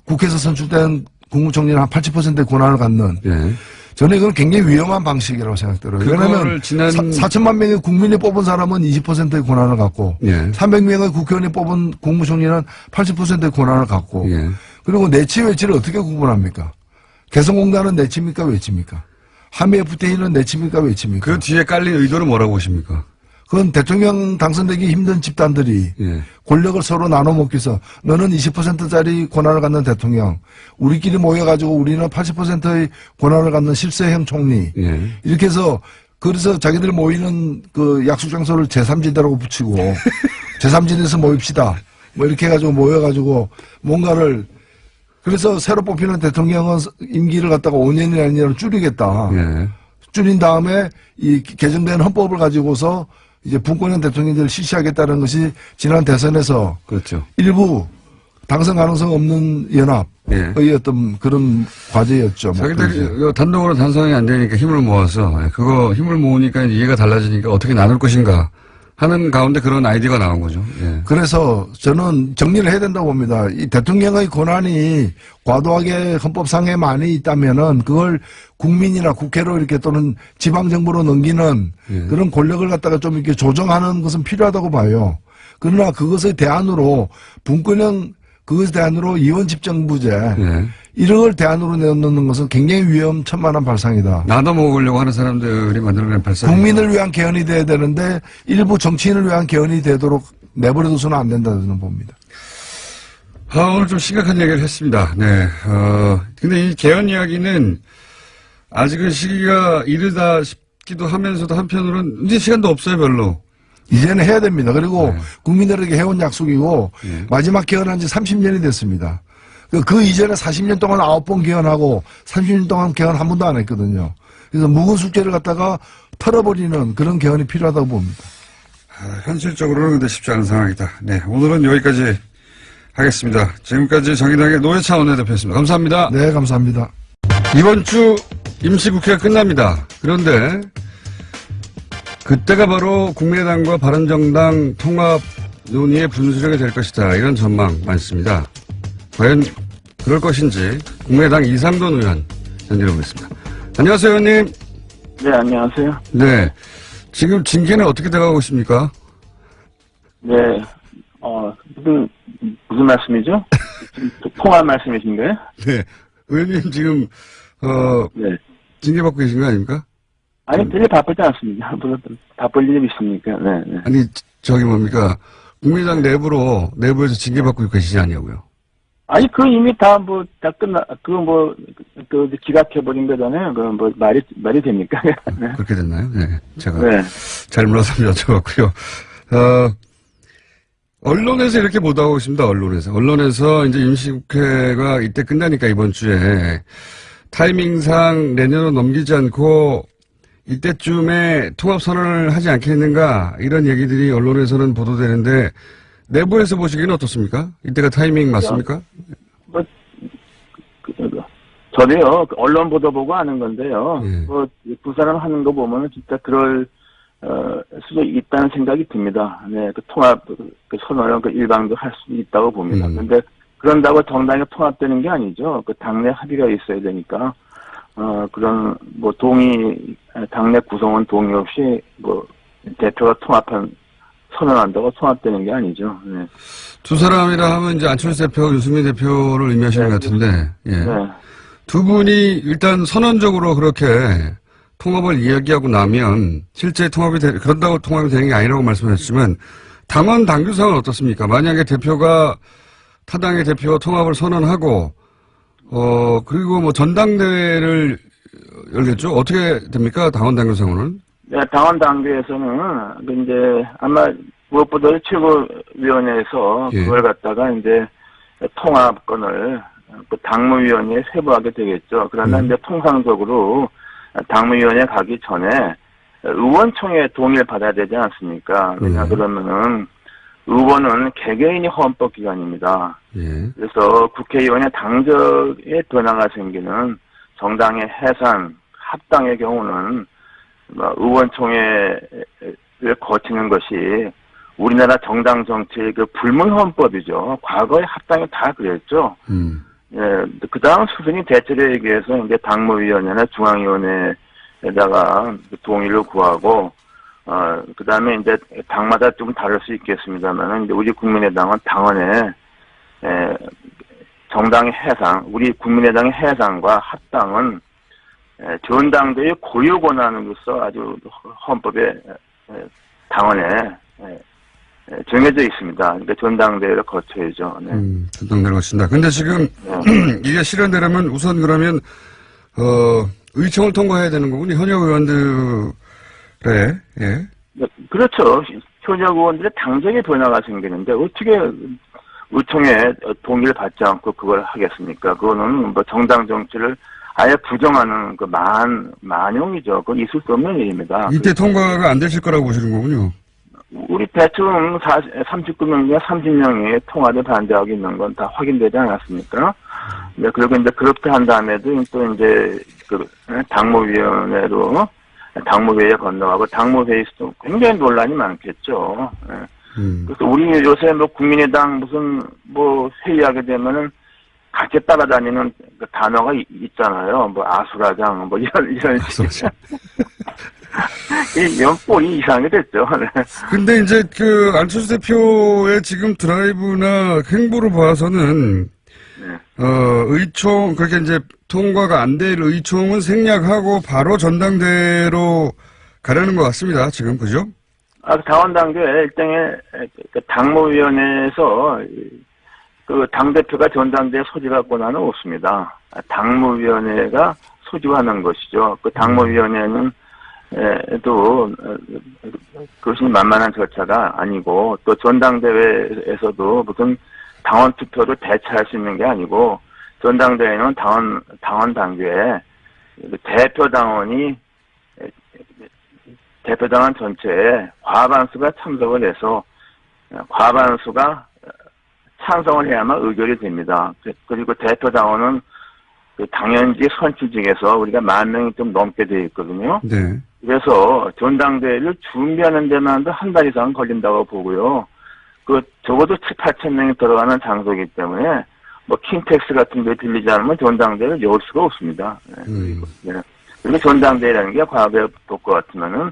국회에서 선출된 국무총리는 한 80%의 권한을 갖는. 저는 이건 굉장히 위험한 방식이라고 생각들어요. 왜냐하면 4천만 명의 국민이 뽑은 사람은 20%의 권한을 갖고 300명의 국회의원이 뽑은 국무총리는 80%의 권한을 갖고 그리고 내치 외치를 어떻게 구분합니까? 개성공단은 내치입니까 외치입니까? 한미 FTA는 내치입니까 외치입니까? 그 뒤에 깔린 의도는 뭐라고 보십니까? 그건 대통령 당선되기 힘든 집단들이 권력을 서로 나눠 먹기 위해서 너는 20%짜리 권한을 갖는 대통령, 우리끼리 모여가지고 우리는 80%의 권한을 갖는 실세형 총리. 이렇게 해서 그래서 자기들 모이는 그 약속 장소를 제3지대라고 붙이고 제3지대에서 모입시다. 뭐 이렇게 해가지고 모여가지고 뭔가를 그래서 새로 뽑히는 대통령은 임기를 갖다가 5년이 아니라 줄이겠다. 줄인 다음에 이 개정된 헌법을 가지고서 이제 분권형 대통령제를 실시하겠다는 것이 지난 대선에서 그렇죠. 일부 당선 가능성 없는 연합의 어떤 그런 과제였죠. 자기들이 단독으로 당선이 안 되니까 힘을 모아서 그거 힘을 모으니까 이해가 달라지니까 어떻게 나눌 것인가 하는 가운데 그런 아이디어가 나온 거죠. 그래서 저는 정리를 해야 된다고 봅니다. 이 대통령의 권한이 과도하게 헌법상에 많이 있다면은 그걸 국민이나 국회로 이렇게 또는 지방정부로 넘기는 그런 권력을 갖다가 좀 이렇게 조정하는 것은 필요하다고 봐요. 그러나 그것의 대안으로 분권형 그것에 대한으로 이원집정부제 이런 걸 대안으로 내놓는 것은 굉장히 위험천만한 발상이다. 나눠 먹으려고 하는 사람들이 만들어낸 발상. 국민을 위한 개헌이 돼야 되는데 일부 정치인을 위한 개헌이 되도록 내버려둬서는 안 된다고 저는 봅니다. 오늘 좀 심각한 얘기를 했습니다. 네. 근데 이 개헌 이야기는 아직은 시기가 이르다 싶기도 하면서도 한편으로는 이제 시간도 없어요, 별로. 이제는 해야 됩니다. 그리고 네. 국민들에게 해온 약속이고 네. 마지막 개헌한 지 30년이 됐습니다. 그 이전에 40년 동안 9번 개헌하고 30년 동안 개헌 한 번도 안 했거든요. 그래서 묵은 숙제를 갖다가 털어버리는 그런 개헌이 필요하다고 봅니다. 현실적으로는 근데 쉽지 않은 상황이다. 네. 오늘은 여기까지 하겠습니다. 지금까지 정의당의 노회찬 원내대표였습니다. 감사합니다. 네, 감사합니다. 이번 주 임시국회가 끝납니다. 그런데 그때가 바로 국민의당과 바른정당 통합 논의의 분수령이 될 것이다. 이런 전망 많습니다. 과연 그럴 것인지 국민의당 이상돈 의원 연결해 보겠습니다. 안녕하세요, 의원님. 네, 안녕하세요. 네. 지금 징계는 어떻게 돼가고 있습니까? 네, 무슨 말씀이죠? 통화 말씀이신가요? 네. 의원님 지금, 네. 징계받고 계신 거 아닙니까? 아니, 별로 바쁘지 않습니다. 바쁠 일이 있습니까? 네, 네. 아니, 저기 뭡니까? 국민의당 내부에서 징계받고 계시지 않냐고요. 아니, 이미 다 기각해버린 거잖아요. 말이 됩니까? 네. 그렇게 됐나요? 네. 제가 네. 잘 몰라서 여쭤봤고요. 언론에서 이렇게 보도하고 있습니다. 언론에서 이제 임시국회가 이때 끝나니까 이번 주에 타이밍상 내년으로 넘기지 않고 이때쯤에 통합선언을 하지 않겠는가 이런 얘기들이 언론에서는 보도되는데 내부에서 보시기는 어떻습니까? 이때가 타이밍 맞습니까? 저도요, 언론 보도 보고 아는 건데요. 예. 두 사람 하는 거 보면은 진짜 그럴, 수도 있다는 생각이 듭니다. 네, 통합, 선언을 일방도 할 수 있다고 봅니다. 근데 그런다고 정당이 통합되는 게 아니죠. 당내 합의가 있어야 되니까, 그런, 당내 구성원 동의 없이, 대표가 선언한다고 통합되는 게 아니죠. 네. 두 사람이라 하면 이제 안철수 대표, 유승민 대표를 의미하시는 것 같은데, 예. 네. 두 분이 일단 선언적으로 그렇게 통합을 이야기하고 나면 실제 그런다고 통합이 되는 게 아니라고 말씀하셨지만 당원 당규상은 어떻습니까? 만약에 타당의 대표가 통합을 선언하고, 그리고 전당대회를 열겠죠? 어떻게 됩니까? 당원 당규상으로는? 네, 당원 당규에서는, 아마 무엇보다 최고위원회에서 예. 그걸 갖다가 통합권을 당무위원회에 회부하게 되겠죠. 그러나 통상적으로 당무위원회 가기 전에 의원총회 동의를 받아야 되지 않습니까? 그러면은 의원은 개개인이 헌법기관입니다. 예. 그래서 국회의원의 당적에 변화가 생기는 정당의 해산, 합당의 경우는 의원총회를 거치는 것이 우리나라 정당 정치의 불문헌법이죠. 과거에 합당이 다 그랬죠. 예, 그 다음 수순이 대체로 얘기해서 당무위원회나 중앙위원회에다가 동의를 구하고, 그 다음에 당마다 좀 다를 수 있겠습니다만은, 우리 국민의당은 당원의, 정당의 해상, 우리 국민의당의 해상과 합당은, 전당대회 고유 권한으로서 아주 헌법에, 당원에, 정해져 있습니다. 그러니까 전당대회를 거쳐야죠. 네. 전당대회를 거친다. 근데 지금, 이게 실현되려면 우선 그러면, 의총을 통과해야 되는 거군요. 현역 의원들의, 예. 네, 그렇죠. 현역 의원들의 당적의 변화가 생기는데, 어떻게 의총에 동의를 받지 않고 그걸 하겠습니까? 그거는 정당 정치를 아예 부정하는 만용이죠. 그건 있을 수 없는 일입니다. 이때 통과가 안 되실 거라고 보시는 거군요. 우리 대충 39명 중에 30명이 통합에 반대하고 있는 건 다 확인되지 않았습니까? 네, 그리고 그렇게 한 다음에도 당무회의에 건너가고 당무회의에서도 굉장히 논란이 많겠죠. 네. 그래서 우리 요새 국민의당 회의하게 되면은 같이 따라다니는 단어가 있잖아요. 아수라장, 이런 식. 이런 꼴이 이상하게 됐죠. 네. 근데 안철수 대표의 지금 드라이브나 행보를 봐서는 의총, 그렇게 이제 통과가 안 될 의총은 생략하고 바로 전당대회로 가려는 것 같습니다. 지금, 그죠? 당원 당규 일정의 그 당무위원회에서 그 당대표가 전당대회 소집할 권한은 없습니다. 당무위원회가 소집하는 것이죠. 그 당무위원회는 또 그것이 만만한 절차가 아니고 또 전당대회에서도 무슨 당원 투표를 대체할 수 있는 게 아니고 전당대회는 당원 당규에 대표당원 전체에 과반수가 참석을 해서 과반수가 찬성을 해야만 의결이 됩니다. 그리고 대표당원은 그 당연직 선출직에서 우리가 10,000명이 좀 넘게 되어 있거든요. 네. 그래서 전당대회를 준비하는 데만도 한 달 이상 걸린다고 보고요. 그 적어도 7,000~8,000명이 들어가는 장소이기 때문에 뭐 킨텍스 같은 데 빌리지 않으면 전당대회를 열 수가 없습니다. 네. 그리고 전당대회라는 게 과거에 볼 것 같으면은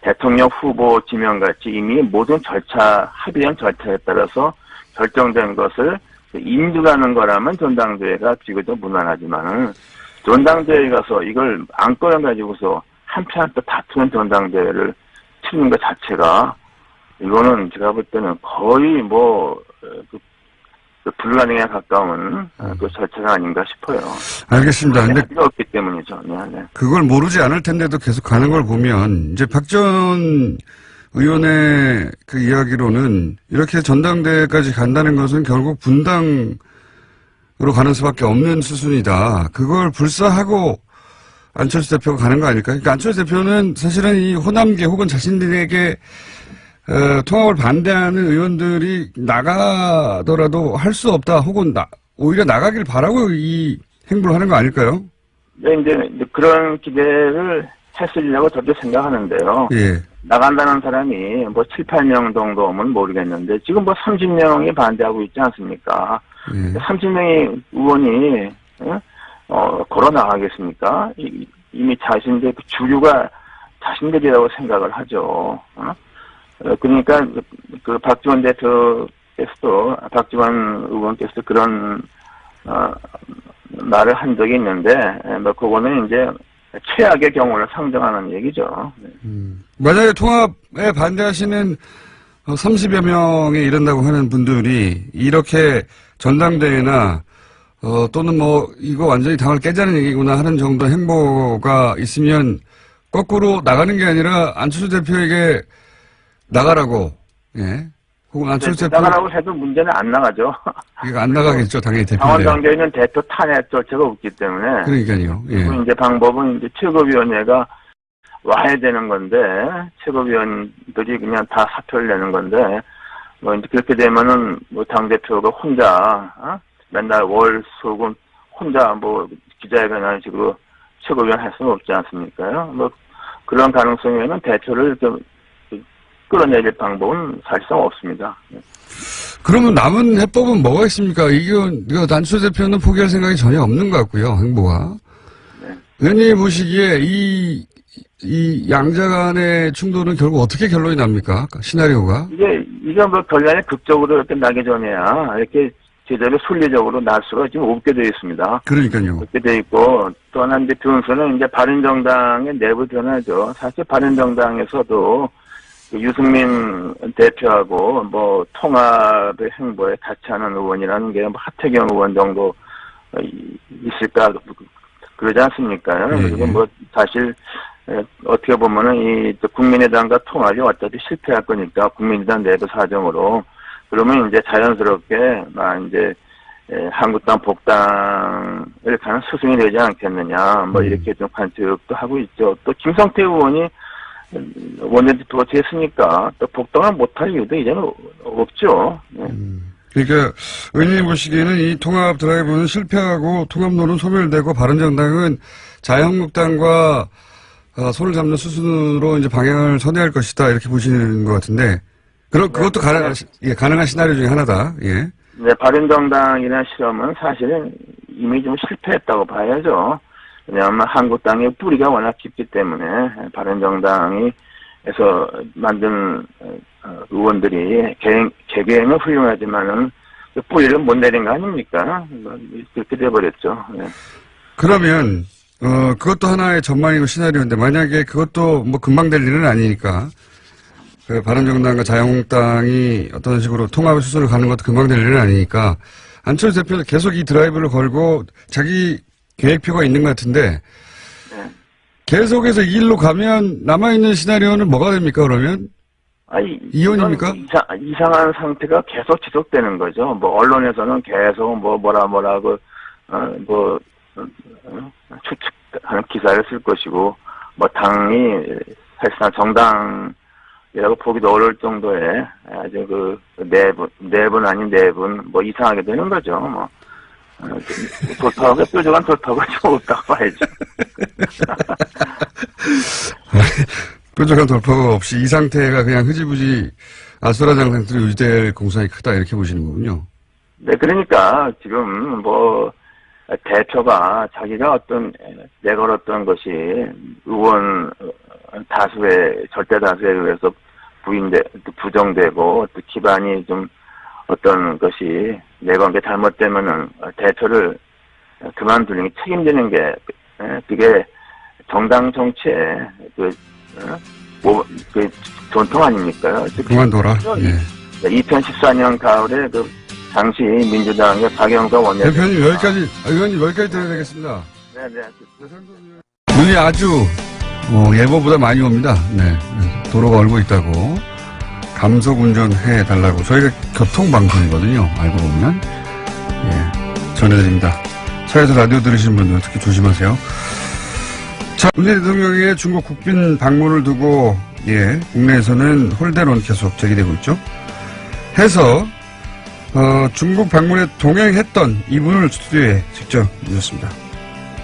대통령 후보 지명같이 이미 모든 절차, 합의한 절차에 따라서 결정된 것을 인증하는 거라면 전당대회가 비교적 무난하지만은 전당대회에 가서 이걸 안건을 가지고서 한편한편 다투는 전당대회를 치는 것 자체가 이거는 제가 볼 때는 거의 그 불가능에 가까운 그 절차가 아닌가 싶어요. 알겠습니다. 근데 필요 없기 때문이죠. 네. 그걸 모르지 않을 텐데도 계속 가는 걸 보면 이제 박 전 의원의 그 이야기로는 이렇게 전당대회까지 간다는 것은 결국 분당으로 가는 수밖에 없는 수순이다. 그걸 불사하고 안철수 대표가 가는 거 아닐까요? 그러니까 안철수 대표는 사실은 이 호남계 혹은 자신들에게 통합을 반대하는 의원들이 나가더라도 할 수 없다. 혹은 오히려 나가길 바라고 이 행보를 하는 거 아닐까요? 네, 이제 그런 기대를 했으리라고 저도 생각하는데요. 예. 나간다는 사람이 7~8명 정도 오면 모르겠는데 지금 30명이 반대하고 있지 않습니까? 예. 30명의 의원이 걸어 나가겠습니까? 이미 자신들 그 주류가 자신들이라고 생각을 하죠. 그러니까 그 박지원 대표께서도 박지원 의원께서도 그런 말을 한 적이 있는데 그거는 이제 최악의 경우를 상정하는 얘기죠. 만약에 통합에 반대하시는 30여 명에 이른다고 하는 분들이 이렇게 전당대회나 또는 이거 완전히 당을 깨자는 얘기구나 하는 정도 행보가 있으면 거꾸로 나가는 게 아니라 안철수 대표에게 나가라고, 예. 혹은 안철수 대표. 나가라고 해도 문제는 안 나가죠. 이거 안 나가겠죠, 당연히 대표인데. 당원 당규에는 대표 탄핵 절차가 없기 때문에. 그러니까요, 예. 그리고 이제 방법은 이제 최고위원회가 와야 되는 건데, 최고위원들이 그냥 다 사표를 내는 건데, 이제 그렇게 되면은 당대표가 혼자, 맨날 월, 수금 혼자 기자회견하는 식으로 최고위원 할 수는 없지 않습니까요? 그런 가능성에는 대표를 좀 끌어내릴 방법은 사실상 없습니다. 그러면 남은 해법은 뭐가 있습니까? 이거 안철수 대표는 포기할 생각이 전혀 없는 것 같고요, 행보가. 네. 의원님 보시기에 이 양자 간의 충돌은 결국 어떻게 결론이 납니까? 시나리오가? 이게 결론이 극적으로 이렇게 나기 전에야 이렇게 제대로 순리적으로 날 수가 지금 없게 되어 있습니다. 그러니까요. 그렇게 되어 있고, 또 하나 이제 변수는 이제 바른정당의 내부 변화죠. 사실 바른정당에서도 유승민 대표하고 통합의 행보에 같이 하는 의원이라는 게 하태경 의원 정도 있을까 그러지 않습니까? 네. 그리고 사실 어떻게 보면은 이 국민의당과 통합이 어차피 실패할 거니까 국민의당 내부 사정으로 그러면 이제 자연스럽게 이제 한국당 복당을 가는 스승이 되지 않겠느냐 이렇게 좀 관측도 하고 있죠. 또 김성태 의원이 원내대표가 됐으니까 또 복당을 못할 이유도 이제는 없죠. 네. 그러니까 의원님 보시기에는 이 통합 드라이브는 실패하고 통합론은 소멸되고 바른정당은 자유한국당과 손을 잡는 수순으로 이제 방향을 선회할 것이다 이렇게 보시는 것 같은데 그것도 가능한 시나리오 중에 하나다. 예. 네, 바른정당이라는 실험은 사실은 이미 좀 실패했다고 봐야죠. 왜냐하면 한국당의 뿌리가 워낙 깊기 때문에 바른정당에서 만든 의원들이 개개인은 훌륭하지만은 뿌리를 못 내린 거 아닙니까? 그렇게 돼버렸죠. 예. 그러면 그것도 하나의 전망이고 시나리오인데 만약에 그것도 뭐 금방 될 일은 아니니까 그 바른정당과 자유한국당이 어떤 식으로 통합의 수순을 가는 것도 금방 될 일은 아니니까 안철수 대표는 계속 이 드라이브를 걸고 자기 계획표가 있는 것 같은데 네. 계속해서 이 길로 가면 남아있는 시나리오는 뭐가 됩니까 그러면? 아니, 이혼입니까? 이상한 상태가 계속 지속되는 거죠. 뭐 언론에서는 계속 뭐라고 추측하는 기사를 쓸 것이고 뭐 당이 사실상 정당이라고 보기도 어려울 정도의 아주 그 내분 아닌 내분 뭐 이상하게 되는 거죠. 뭐 돌파구가 뾰족한 돌파구가 좀 없다고 봐야죠. 뾰족한 돌파가 없이 이 상태가 그냥 흐지부지 아수라장 상태로 유지될 공산이 크다 이렇게 보시는 거군요. 네, 그러니까 지금 뭐 대표가 자기가 어떤 내걸었던 것이 의원 다수의 절대 다수에 의해서 부정되고 또 기반이 좀 어떤 것이 내건 게 잘못되면은 대표를 그만두는 게 책임지는 게 그게 정당 정치의 그 전통 아닙니까? 그만둬라. 예. 2014년 가을에 그 당시 민주당의 박영선 원내대표. 대표님 의원님 여기까지 드려야 되겠습니다. 네네. 눈이 아주 예보보다 많이 옵니다. 네. 도로가 얼고 있다고 감속 운전해 달라고 저희가 교통방송이거든요. 알고 보면 예, 전해드립니다. 차에서 라디오 들으시는 분들 특히 조심하세요. 자, 문재인 대통령의 중국 국빈 방문을 두고 국내에서는 홀대론 계속 제기되고 있죠. 해서 중국 방문에 동행했던 이분을 스튜디오에 직접 모셨습니다.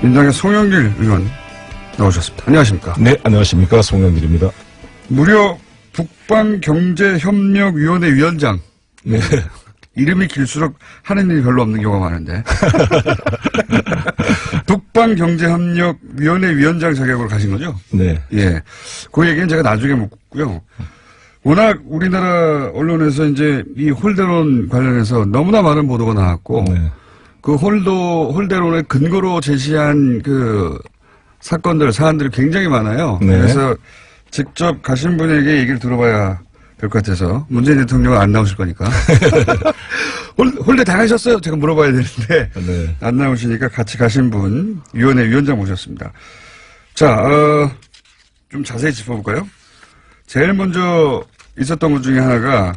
민주당의 송영길 의원 나오셨습니다. 안녕하십니까? 네, 안녕하십니까. 송영길입니다. 무려 북방경제협력위원회 위원장. 네. 이름이 길수록 하는 일이 별로 없는 경우가 많은데. 북방경제협력위원회 위원장 자격으로 가신 거죠? 네. 예. 그 얘기는 제가 나중에 묻고요. 워낙 우리나라 언론에서 이제 이 홀대론 관련해서 너무나 많은 보도가 나왔고, 네. 그 홀대론의 근거로 제시한 그 사건들, 사안들이 굉장히 많아요. 네. 그래서 직접 가신 분에게 얘기를 들어봐야 될 것 같아서 문재인 대통령은 안 나오실 거니까 홀대 당하셨어요? 제가 물어봐야 되는데 네. 안 나오시니까 같이 가신 분 위원회 위원장 모셨습니다. 자, 좀 자세히 짚어볼까요? 제일 먼저 있었던 것 중에 하나가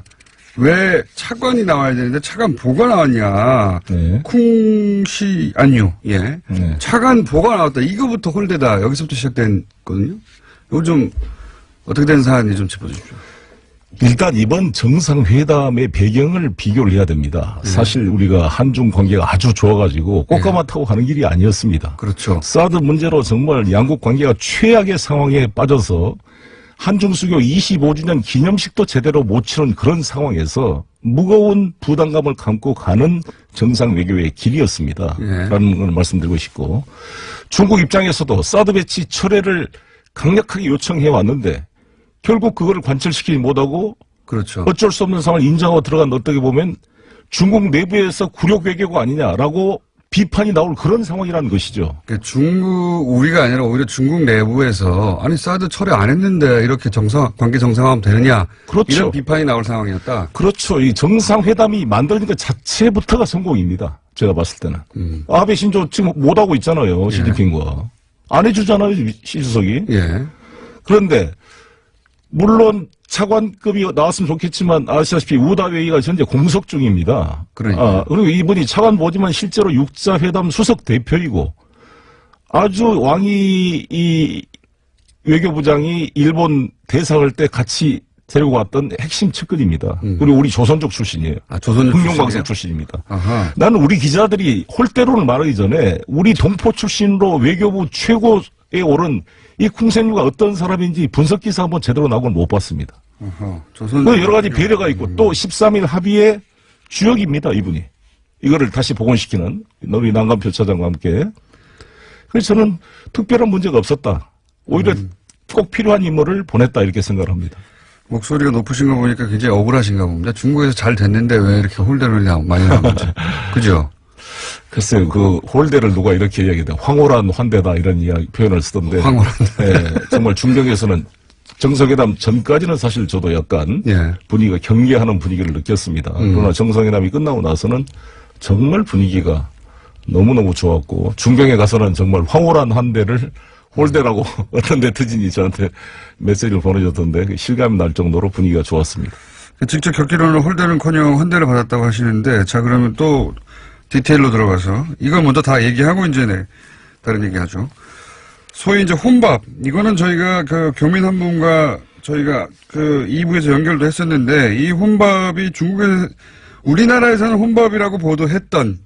왜 차관이 나와야 되는데 차관 보가 나왔냐? 네. 쿵시 안유 예. 네. 차관 보가 나왔다. 이거부터 홀대다. 여기서부터 시작된거든요. 이거 좀 어떻게 된 사안인지 좀 짚어주십시오. 일단 이번 정상회담의 배경을 비교를 해야 됩니다. 사실 우리가 한중 관계가 아주 좋아가지고 꽃가마 타고 가는 길이 아니었습니다. 그렇죠. 사드 문제로 정말 양국 관계가 최악의 상황에 빠져서 한중 수교 25주년 기념식도 제대로 못 치른 그런 상황에서 무거운 부담감을 감고 가는 정상 외교의 길이었습니다. 라는 걸 말씀드리고 싶고, 중국 입장에서도 사드 배치 철회를 강력하게 요청해 왔는데 결국 그거를 관철시키지 못하고, 그렇죠. 어쩔 수 없는 상황을 인정하고 들어간 어떻게 보면 중국 내부에서 굴욕 외교가 아니냐라고 비판이 나올 그런 상황이라는 것이죠. 그러니까 우리가 아니라 오히려 중국 내부에서 아니 사드 철회 안 했는데 이렇게 관계 정상화하면 되느냐. 그렇죠. 이런 비판이 나올 상황이었다. 그렇죠. 이 정상회담이 만드는 것 자체부터가 성공입니다. 제가 봤을 때는. 아베 신조 지금 못하고 있잖아요. 시진핑과. 안 해주잖아요. 시 주석이. 예. 그런데 물론 차관급이 나왔으면 좋겠지만 아시다시피 우다웨이가 현재 공석 중입니다. 그러니까. 그리고 이분이 차관 보지만 실제로 육자회담 수석 대표이고 아주 왕이 이 외교부장이 일본 대사할 때 같이 데리고 왔던 핵심 측근입니다. 그리고 우리 조선족 출신이에요. 조선족 흑룡광색 출신입니다. 아하. 나는 우리 기자들이 홀대론을 말하기 전에 우리 동포 출신으로 외교부 최고에 오른 이 쿵센유가 어떤 사람인지 분석 기사 한번 제대로 나오고 못 봤습니다. 여러 가지 배려가 있고 또 13일 합의의 주역입니다. 이분이. 이거를 다시 복원시키는 우리 난감표 차장과 함께. 그래서 저는 특별한 문제가 없었다. 오히려 꼭 필요한 인물을 보냈다 이렇게 생각을 합니다. 목소리가 높으신 거 보니까 굉장히 억울하신가 봅니다. 중국에서 잘 됐는데 왜 이렇게 홀대를 많이 하는 건지. 그죠? 글쎄요, 그 홀대를 누가 이렇게 이야기해요. 황홀한 환대다 이런 표현을 쓰던데. 황홀한. 예, 정말 중경에서는 정상회담 전까지는 사실 저도 약간 예. 분위기가 경계하는 분위기를 느꼈습니다. 그러나 정상회담이 끝나고 나서는 정말 분위기가 너무너무 좋았고 중경에 가서는 정말 황홀한 환대를 홀대라고 어떤 네티즌이 저한테 메시지를 보내줬던데 실감이 날 정도로 분위기가 좋았습니다. 직접 겪기로는 홀대는커녕 환대를 받았다고 하시는데 자 그러면 또 디테일로 들어가서 이걸 먼저 다 얘기하고 이제 다른 얘기하죠. 소위 이제 혼밥 이거는 저희가 그 교민 한 분과 저희가 그 2부에서 연결도 했었는데 이 혼밥이 우리나라에서는 혼밥이라고 보도했던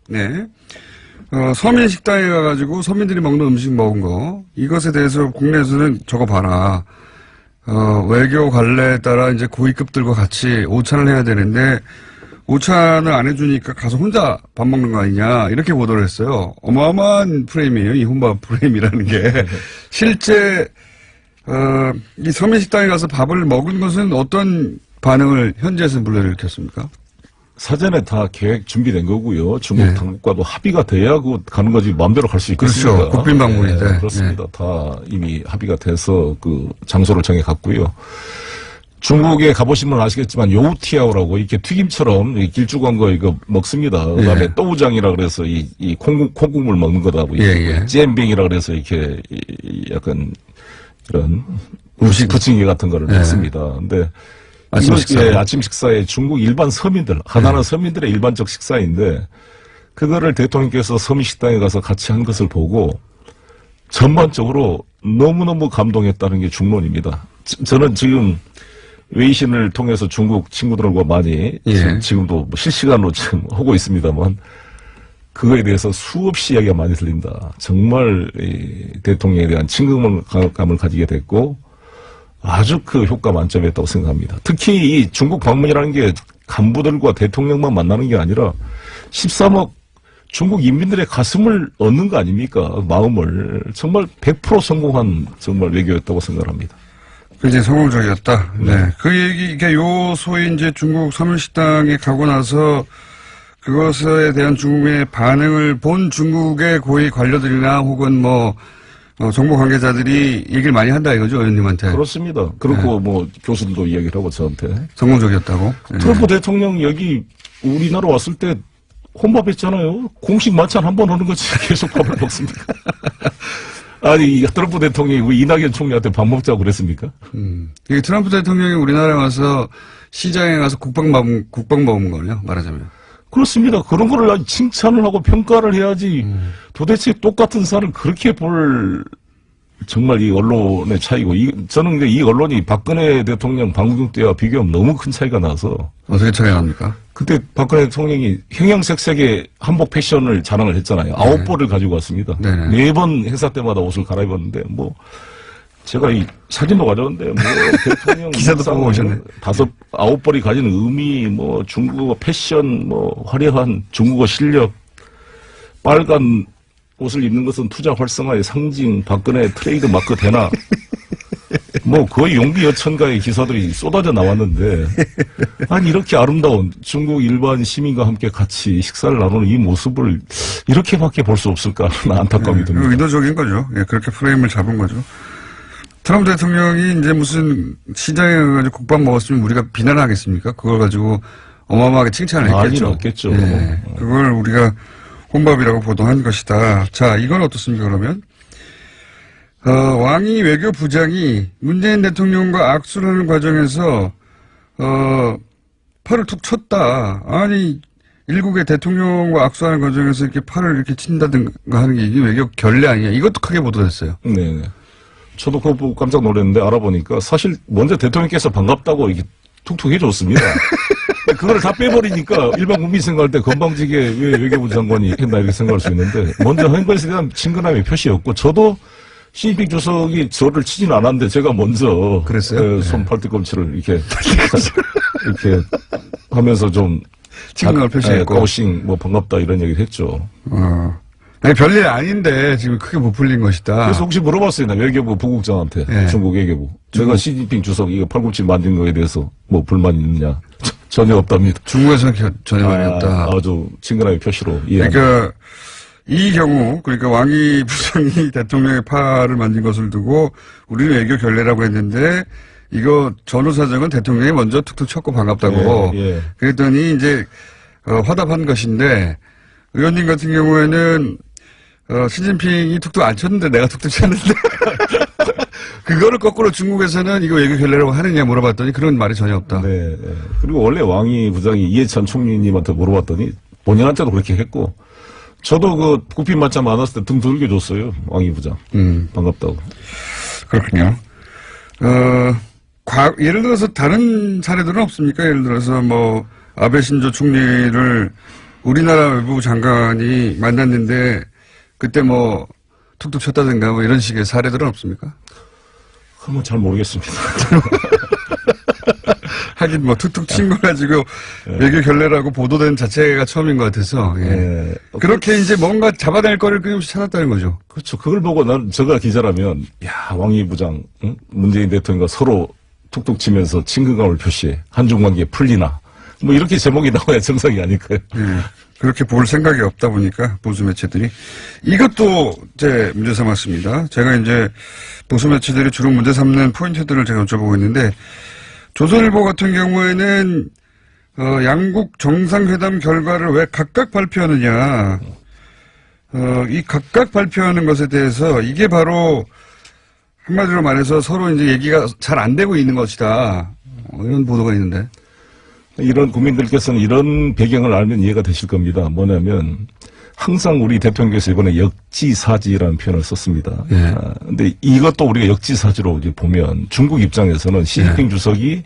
서민 식당에 가가지고 서민들이 먹는 음식 먹은 거 이것에 대해서 국내에서는 저거 봐라 외교 관례에 따라 이제 고위급들과 같이 오찬을 해야 되는데 오찬을 안 해주니까 가서 혼자 밥 먹는 거 아니냐 이렇게 보도를 했어요. 어마어마한 프레임이에요. 이 혼밥 프레임이라는 게 실제 이 서민 식당에 가서 밥을 먹은 것은 어떤 반응을 현지에서 불러일으켰습니까? 사전에 다 계획 준비된 거고요. 중국 당국과도 합의가 돼야 가는 거지 마음대로 갈 수 있겠습니까? 그렇죠. 국빈 방문인데. 네, 그렇습니다. 다 이미 합의가 돼서 그 장소를 정해 갔고요. 중국에 가보시면 아시겠지만 요우티아오라고 이렇게 튀김처럼 길쭉한 거 이거 먹습니다. 그다음에 또우장이라 그래서 이 콩국물 먹는 거다고 찌엔빙이라 그래서 이렇게 약간 이런 음식 부침개 같은 거를 먹습니다. 근데 아침 식사에 중국 일반 서민들, 하나는 서민들의 일반적 식사인데, 그거를 대통령께서 서민 식당에 가서 같이 한 것을 보고, 전반적으로 너무너무 감동했다는 게 중론입니다. 저는 지금 웨이신을 통해서 중국 친구들과 많이, 지금도 실시간으로 지금 하고 있습니다만, 그거에 대해서 수없이 이야기가 많이 들린다. 정말 대통령에 대한 친근감을 가지게 됐고, 아주 그 효과 만점이었다고 생각합니다. 특히 이 중국 방문이라는 게 간부들과 대통령만 만나는 게 아니라 13억 중국 인민들의 가슴을 얻는 거 아닙니까? 마음을. 정말 100% 성공한 정말 외교였다고 생각합니다. 굉장히 성공적이었다. 네. 그 이게 소위 이제 중국 서민식당에 가고 나서 그것에 대한 중국의 반응을 본 중국의 고위 관료들이나 혹은 정보 관계자들이 얘기를 많이 한다 이거죠, 의원님한테. 그렇습니다. 그렇고 교수들도 이야기를 하고 저한테. 성공적이었다고. 트럼프 대통령 여기 우리나라 왔을 때 혼밥했잖아요. 공식 만찬 한 번 하는 거지 계속 밥을 먹습니까? 아니 트럼프 대통령이 우리 이낙연 총리한테 밥 먹자고 그랬습니까? 이게 트럼프 대통령이 우리나라에 와서 시장에 가서 국밥 먹은 거네요, 말하자면. 그렇습니다. 그런 거를 칭찬을 하고 평가를 해야지. 도대체 똑같은 사를 그렇게 볼 정말 이 언론의 차이고 저는 근데 이 언론이 박근혜 대통령 방북 때와 비교하면 너무 큰 차이가 나서. 어떻게 차이가 납니까? 그때 박근혜 대통령이 형형색색의 한복 패션을 자랑을 했잖아요. 9벌을 가지고 왔습니다. 네 번 행사 때마다 옷을 갈아입었는데 제가 이 사진도 가져왔는데 대통령 기사도 보고 오셨네. 9벌이 가지는 의미 중국어 패션 화려한 중국어 실력 빨간 옷을 입는 것은 투자 활성화의 상징 박근혜 트레이드 마크 되나 거의 용비어천가의 기사들이 쏟아져 나왔는데 아니 이렇게 아름다운 중국 일반 시민과 함께 같이 식사를 나누는 이 모습을 이렇게밖에 볼 수 없을까 하는 안타까움이 듭니다. 의도적인 거죠. 그렇게 프레임을 잡은 거죠. 트럼프 대통령이 이제 무슨 시장에 가가지고 국밥 먹었으면 우리가 비난을 하겠습니까? 그걸 가지고 어마어마하게 칭찬을 했겠죠. 없겠죠. 그걸 우리가 혼밥이라고 보도한 것이다. 자, 이건 어떻습니까, 그러면? 왕이 외교부장이 문재인 대통령과 악수를 하는 과정에서, 팔을 툭 쳤다. 아니, 일국의 대통령과 악수하는 과정에서 이렇게 팔을 이렇게 친다든가 하는 게 이게 외교 결례 아니냐. 이것도 크게 보도됐어요. 네. 저도 그거 보고 깜짝 놀랐는데 알아보니까 사실 먼저 대통령께서 반갑다고 이렇게 툭툭 해줬습니다. 그걸 다 빼버리니까 일반 국민 생각할 때 건방지게 왜 외교부 장관이 했나 이렇게 생각할 수 있는데 먼저 한 것에 대한 친근함의 표시였고 저도 시진핑 주석이 저를 치지는 않았는데 제가 먼저 그랬어요? 손 팔뚝꿈치를 이렇게 하면서 좀 친근함을 표시했고 고싱 반갑다 이런 얘기를 했죠. 아니, 별일 아닌데 지금 크게 못 풀린 것이다. 그래서 혹시 물어봤어요. 나 외교부 부국장한테. 예. 중국 외교부. 제가 시진핑 주석 이거 897 만든 거에 대해서 뭐 불만 있느냐. 전혀 없답니다. 중국에서는 전혀 말이 없다. 아주 친근하게 표시로 이해합니다. 그러니까 이 경우 그러니까 왕이 부장이 대통령의 팔을 만진 것을 두고 우리는 외교 결례라고 했는데 이거 전후 사정은 대통령이 먼저 툭툭 쳤고 반갑다고 예, 예. 그랬더니 이제 화답한 것인데 의원님 같은 경우에는 시진핑이 툭툭 안 쳤는데 내가 툭툭 쳤는데 그거를 거꾸로 중국에서는 이거 외교 결례라고 하느냐 물어봤더니 그런 말이 전혀 없다. 네, 네. 그리고 원래 왕이 부장이 이해찬 총리님한테 물어봤더니 본인한테도 그렇게 했고 저도 그 국빈 맞자 만났을 때 등 두들겨 줬어요. 왕이 부장. 반갑다고. 그렇군요. 예를 들어서 다른 사례들은 없습니까? 예를 들어서 뭐 아베 신조 총리를 우리나라 외무부 장관이 만났는데 그때 뭐 툭툭 쳤다든가 뭐 이런 식의 사례들은 없습니까? 그건 잘 모르겠습니다. 하긴 뭐 툭툭 친 거 가지고 외교 결례라고 보도된 자체가 처음인 것 같아서 예. 그렇게 이제 뭔가 잡아낼 거를 끊임없이 찾았다는 거죠. 그렇죠. 그걸 보고 제가 기자라면 야 왕이 부장 응? 문재인 대통령과 서로 툭툭 치면서 친근감을 표시해 한중 관계 풀리나 뭐 이렇게 제목이 나와야 정상이 아닐까요? 그렇게 볼 생각이 없다 보니까 보수 매체들이 이것도 제 문제 삼았습니다. 제가 이제 보수 매체들이 주로 문제 삼는 포인트들을 제가 여쭤보고 있는데 조선일보 같은 경우에는 양국 정상회담 결과를 왜 각각 발표하느냐 이 각각 발표하는 것에 대해서 이게 바로 한마디로 말해서 서로 이제 얘기가 잘 안 되고 있는 것이다 이런 보도가 있는데 이런 국민들께서는 이런 배경을 알면 이해가 되실 겁니다. 뭐냐면 항상 우리 대통령께서 이번에 역지사지라는 표현을 썼습니다. 예. 근데 이것도 우리가 역지사지로 이제 보면 중국 입장에서는 시진핑 주석이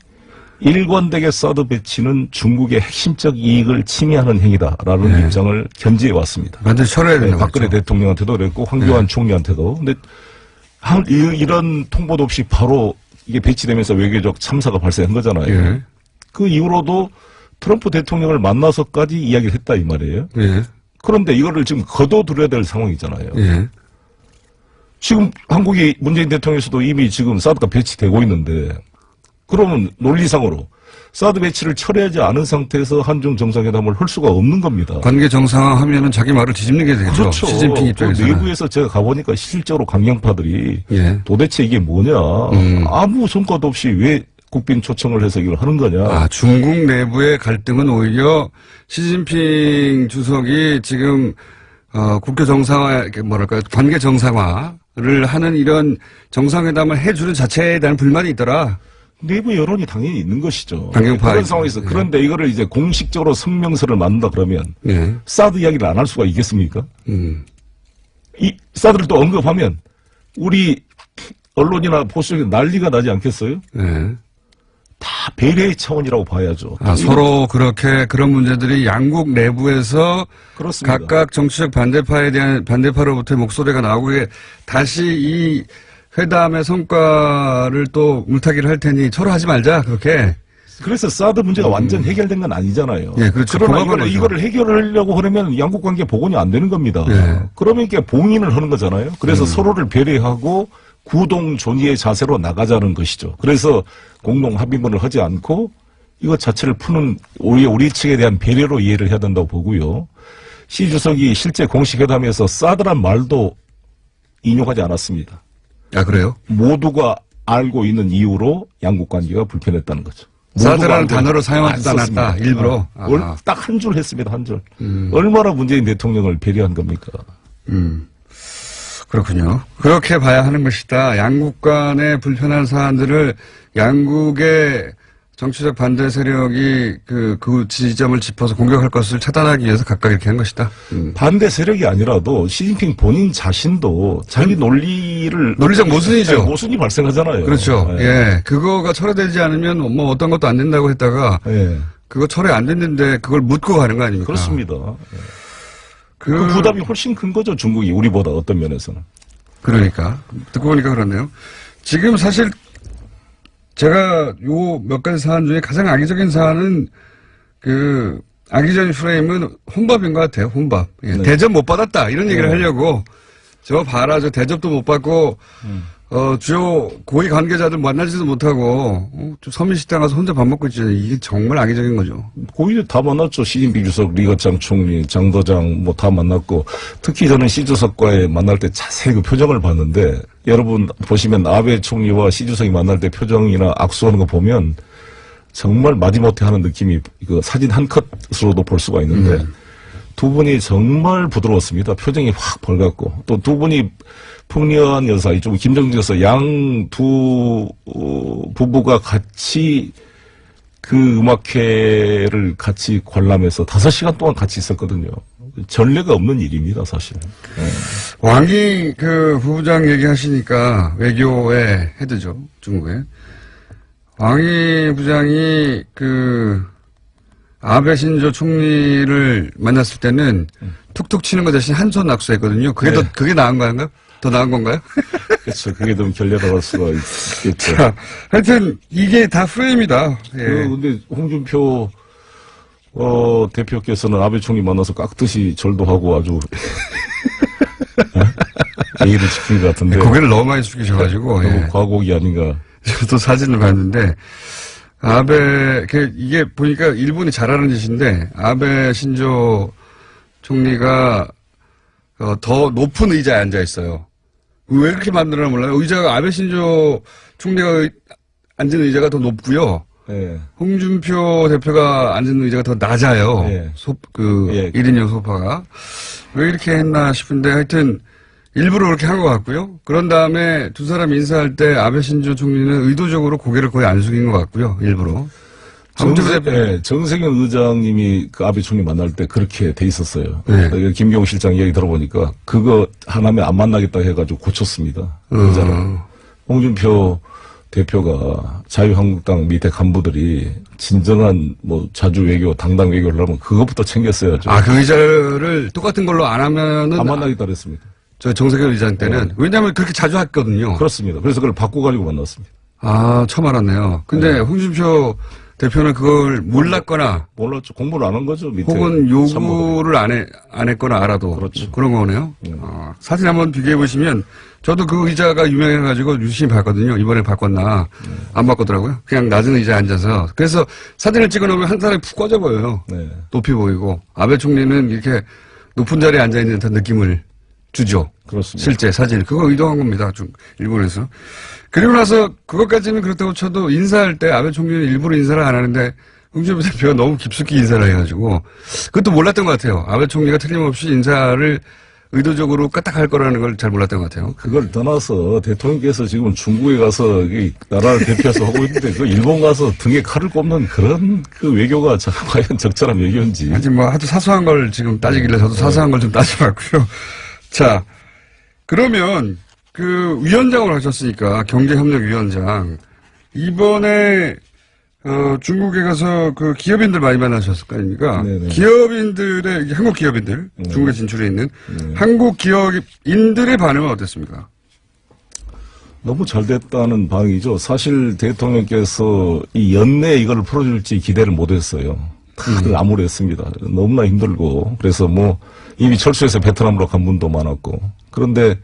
일관되게 사드 배치는 중국의 핵심적 이익을 침해하는 행위다라는 입장을 견지해 왔습니다. 완전히 철회해야 된다고 박근혜 그랬죠. 대통령한테도 그랬고 황교안 총리한테도. 근데 이런 통보도 없이 바로 이게 배치되면서 외교적 참사가 발생한 거잖아요. 예. 그 이후로도 트럼프 대통령을 만나서까지 이야기를 했다 이 말이에요. 예. 그런데 이거를 지금 거둬들여야 될 상황이잖아요. 예. 지금 한국이 문재인 대통령에서도 이미 지금 사드가 배치되고 있는데 그러면 논리상으로 사드 배치를 철회하지 않은 상태에서 한중 정상회담을 할 수가 없는 겁니다. 관계 정상화하면은 자기 말을 뒤집는 게 되겠죠. 그렇죠. 시진핑 그 입장에서는. 내부에서 제가 가보니까 실제로 강경파들이 예. 도대체 이게 뭐냐. 아무 성과도 없이 왜 국빈 초청을 해서 이걸 하는 거냐. 중국 내부의 갈등은 오히려 시진핑 주석이 지금 국교 정상화, 뭐랄까 관계 정상화를 하는 이런 정상회담을 해주는 자체에 대한 불만이 있더라. 내부 여론이 당연히 있는 것이죠. 강경파 그런 상황에서 그런데 이거를 이제 공식적으로 성명서를 만든다 그러면 예. 사드 이야기를 안 할 수가 있겠습니까? 이 사드를 또 언급하면 우리 언론이나 보수에 난리가 나지 않겠어요? 예. 다 배려의 차원이라고 봐야죠. 서로 그렇게 그런 문제들이 양국 내부에서 그렇습니다. 각각 정치적 반대파에 대한 반대파로부터의 목소리가 나오고 다시 이 회담의 성과를 또 물타기를 할 테니 서로 하지 말자 그렇게. 그래서 사드 문제가 완전 해결된 건 아니잖아요. 예, 그렇죠. 그러나 이거를 해결하려고 하려면 양국 관계 복원이 안 되는 겁니다. 예. 그러면 이렇게 봉인을 하는 거잖아요. 그래서 서로를 배려하고 구동 존의의 자세로 나가자는 것이죠. 그래서 공동 합의문을 하지 않고 이것 자체를 푸는 우리 측에 대한 배려로 이해를 해야 된다고 보고요. 시 주석이 실제 공식 회담에서 사드란 말도 인용하지 않았습니다. 그래요? 모두가 알고 있는 이유로 양국 관계가 불편했다는 거죠. 사드라는 단어를 사용하지도 않았다. 일부러. 딱 한 줄 했습니다. 한 줄. 얼마나 문재인 대통령을 배려한 겁니까? 그렇군요. 그렇게 봐야 하는 것이다. 양국 간의 불편한 사안들을 양국의 정치적 반대 세력이 그 지점을 짚어서 공격할 것을 차단하기 위해서 각각 이렇게 한 것이다. 반대 세력이 아니라도 시진핑 본인 자신도 자기 논리적 모순이죠. 모순이 발생하잖아요. 그렇죠. 예. 그거가 철회되지 않으면 뭐 어떤 것도 안 된다고 했다가 그거 철회 안 됐는데 그걸 묻고 가는 거 아닙니까? 그렇습니다. 그 부담이 훨씬 큰 거죠. 중국이 우리보다 어떤 면에서는. 그러니까. 듣고 보니까 그렇네요. 지금 사실 제가 요 몇 가지 사안 중에 가장 악의적인 사안은 악의적인 프레임은 혼밥인 것 같아요. 혼밥. 예, 네. 대접 못 받았다 이런 얘기를 네. 하려고 저 봐라 저 대접도 못 받고 주요 고위 관계자들 만나지도 못하고 좀 서민식당 가서 혼자 밥 먹고 있잖아요. 이게 정말 악의적인 거죠. 고위들 다 만났죠. 시진핑 주석, 리거창 총리, 장도장 뭐 다 만났고 특히 저는 시 주석과의 만날 때 자세히 그 표정을 봤는데 여러분 보시면 아베 총리와 시 주석이 만날 때 표정이나 악수하는 거 보면 정말 마지못해 하는 느낌이 그 사진 한 컷으로도 볼 수가 있는데 두 분이 정말 부드러웠습니다. 표정이 확 밝았고 또 두 분이 풍리한 여사 이쪽 김정진 여사 양 두 부부가 같이 그 음악회를 같이 관람해서 5시간 동안 같이 있었거든요. 전례가 없는 일입니다, 사실. 네. 왕이 그 부부장 얘기하시니까 외교의 헤드죠, 중국에. 왕이 부장이 그 아베 신조 총리를 만났을 때는 툭툭 치는 거 대신 한 손 악수했거든요. 그게 네. 그게 나은 건가요? 더 나은 건가요? 그렇죠. 그게 좀 결례당할 수가 있겠죠. 자, 하여튼 이게 다 프레임이다. 예. 근데 홍준표 대표께서는 아베 총리 만나서 깍듯이 절도 하고 아주 예의를 지킨 것 같은데 고개를 너무 많이 숙이셔가지고 너무 예. 과곡이 아닌가. 저도 사진을 봤는데 아베 이게 보니까 일본이 잘하는 짓인데 아베 신조 총리가 더 높은 의자에 앉아 있어요. 왜 그렇게 만들었나 몰라요. 의자가 아베 신조 총리가 앉은 의자가 더 높고요. 네. 홍준표 대표가 앉은 의자가 더 낮아요. 예. 예. 1인용 소파가. 왜 이렇게 했나 싶은데 하여튼 일부러 그렇게 한 것 같고요. 그런 다음에 두 사람 인사할 때 아베 신조 총리는 의도적으로 고개를 거의 안 숙인 것 같고요. 일부러. 정세균 의장님이 그 아베 총리 만날 때 그렇게 돼 있었어요. 네. 김경호 실장 이야기 들어보니까 그거 하나면 안 만나겠다 해가지고 고쳤습니다. 의자를. 홍준표 대표가 자유한국당 밑에 간부들이 진정한 뭐 자주 외교, 당당 외교를 하면 그것부터 챙겼어야죠. 그 의자를 똑같은 걸로 안 하면은 안 만나겠다 그랬습니다. 저 정세균 의장 때는 왜냐하면 그렇게 자주 했거든요. 그렇습니다. 그래서 그걸 바꿔가지고 만났습니다. 처음 알았네요. 근데 홍준표 대표는 그걸 몰랐거나 몰랐죠. 공부를 안 한 거죠. 밑에 혹은 참모들이. 요구를 안 했거나 알아도 그렇죠. 그런 거네요. 사진 한번 비교해 보시면 저도 그 의자가 유명해가지고 유심히 봤거든요. 이번에 바꿨나 안 바꿨더라고요. 그냥 낮은 의자에 앉아서 그래서 사진을 찍어놓으면 한 사람이 푹 꺼져 보여요. 네. 높이 보이고 아베 총리는 이렇게 높은 자리에 앉아 있는 듯한 느낌을 주죠. 그렇습니다. 실제 사진 그거 의도한 겁니다. 일본에서. 그리고 나서 그것까지는 그렇다고 쳐도 인사할 때 아베 총리는 일부러 인사를 안 하는데 홍준표 대표가 너무 깊숙이 인사를 해가지고 그것도 몰랐던 것 같아요. 아베 총리가 틀림없이 인사를 의도적으로 까딱할 거라는 걸 잘 몰랐던 것 같아요. 그걸 떠나서 대통령께서 지금 중국에 가서 이 나라를 대표해서 하고 있는데 그 일본 가서 등에 칼을 꼽는 그런 그 외교가 과연 적절한 외교인지. 아직 뭐 아주 사소한 걸 지금 따지길래 저도 사소한 걸 좀 따져봤고요. 자, 그러면 그 위원장으로 하셨으니까 경제협력위원장 이번에 중국에 가서 그 기업인들 많이 만나셨을 거 아닙니까? 네네. 기업인들의 한국 기업인들 중국에 진출해 있는 한국 기업인들의 반응은 어땠습니까? 너무 잘 됐다는 반응이죠. 사실 대통령께서 이 연내에 이걸 풀어줄지 기대를 못했어요. 다들 암울했습니다. 너무나 힘들고 그래서 뭐 이미 철수해서 베트남으로 간 분도 많았고 그런데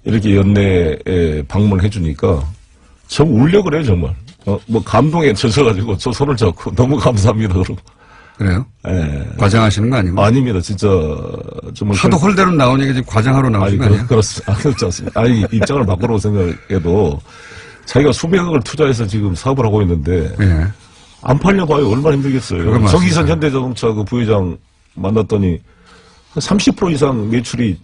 이렇게 연내에 방문해 주니까 저 울려 그래요 정말. 뭐 감동에 젖어가지고 저 손을 잡고 너무 감사합니다 그러고. 그래요? 예. 과장하시는 거 아니고? 아닙니다 진짜 정말. 하도 홀대로 나온 얘기 지금 과장하러 나오신 거 아니에요? 그렇지 않습니다. 아니 입장을 바꾸라고 생각해도 자기가 수백억을 투자해서 지금 사업을 하고 있는데 예. 안 팔려봐요. 얼마나 힘들겠어요. 그건 맞습니다. 정의선 현대자동차 그 부회장 만났더니 한 30% 이상 매출이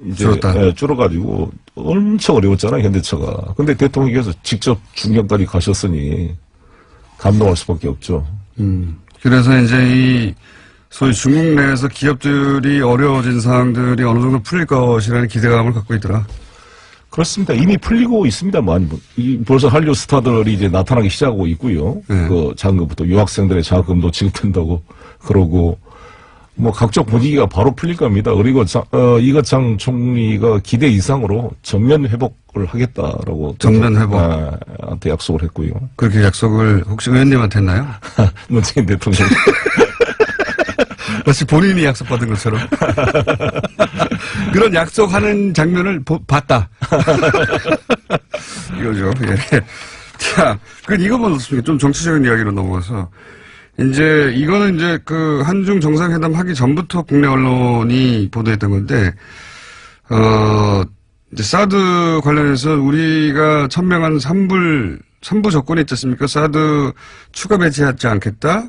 이제 줄었다. 줄어가지고 엄청 어려웠잖아요. 현대차가. 근데 대통령께서 직접 중경까지 가셨으니 감동할 수밖에 없죠. 그래서 이제 이 소위 중국 내에서 기업들이 어려워진 상황들이 어느 정도 풀릴 것이라는 기대감을 갖고 있더라. 그렇습니다. 이미 풀리고 있습니다. 벌써 한류 스타들이 이제 나타나기 시작하고 있고요. 네. 그 작년부터 유학생들의 장학금도 지급된다고 그러고 뭐 각종 분위기가 바로 풀릴 겁니다. 그리고 이거창 총리가 기대 이상으로 전면 회복을 하겠다라고 전면 회복. 한테 약속을 했고요. 그렇게 약속을 혹시 의원님한테 했나요? 문재인 대통령. 마치 본인이 약속받은 것처럼. 그런 약속하는 장면을 봤다. 이거죠. 예. 자, 이거만 어떻습니까? 좀 정치적인 이야기로 넘어가서. 이제, 이거는 이제 한중 정상회담 하기 전부터 국내 언론이 보도했던 건데, 이제 사드 관련해서 우리가 천명한 3부 조건이 있지 않습니까? 사드 추가 배치하지 않겠다.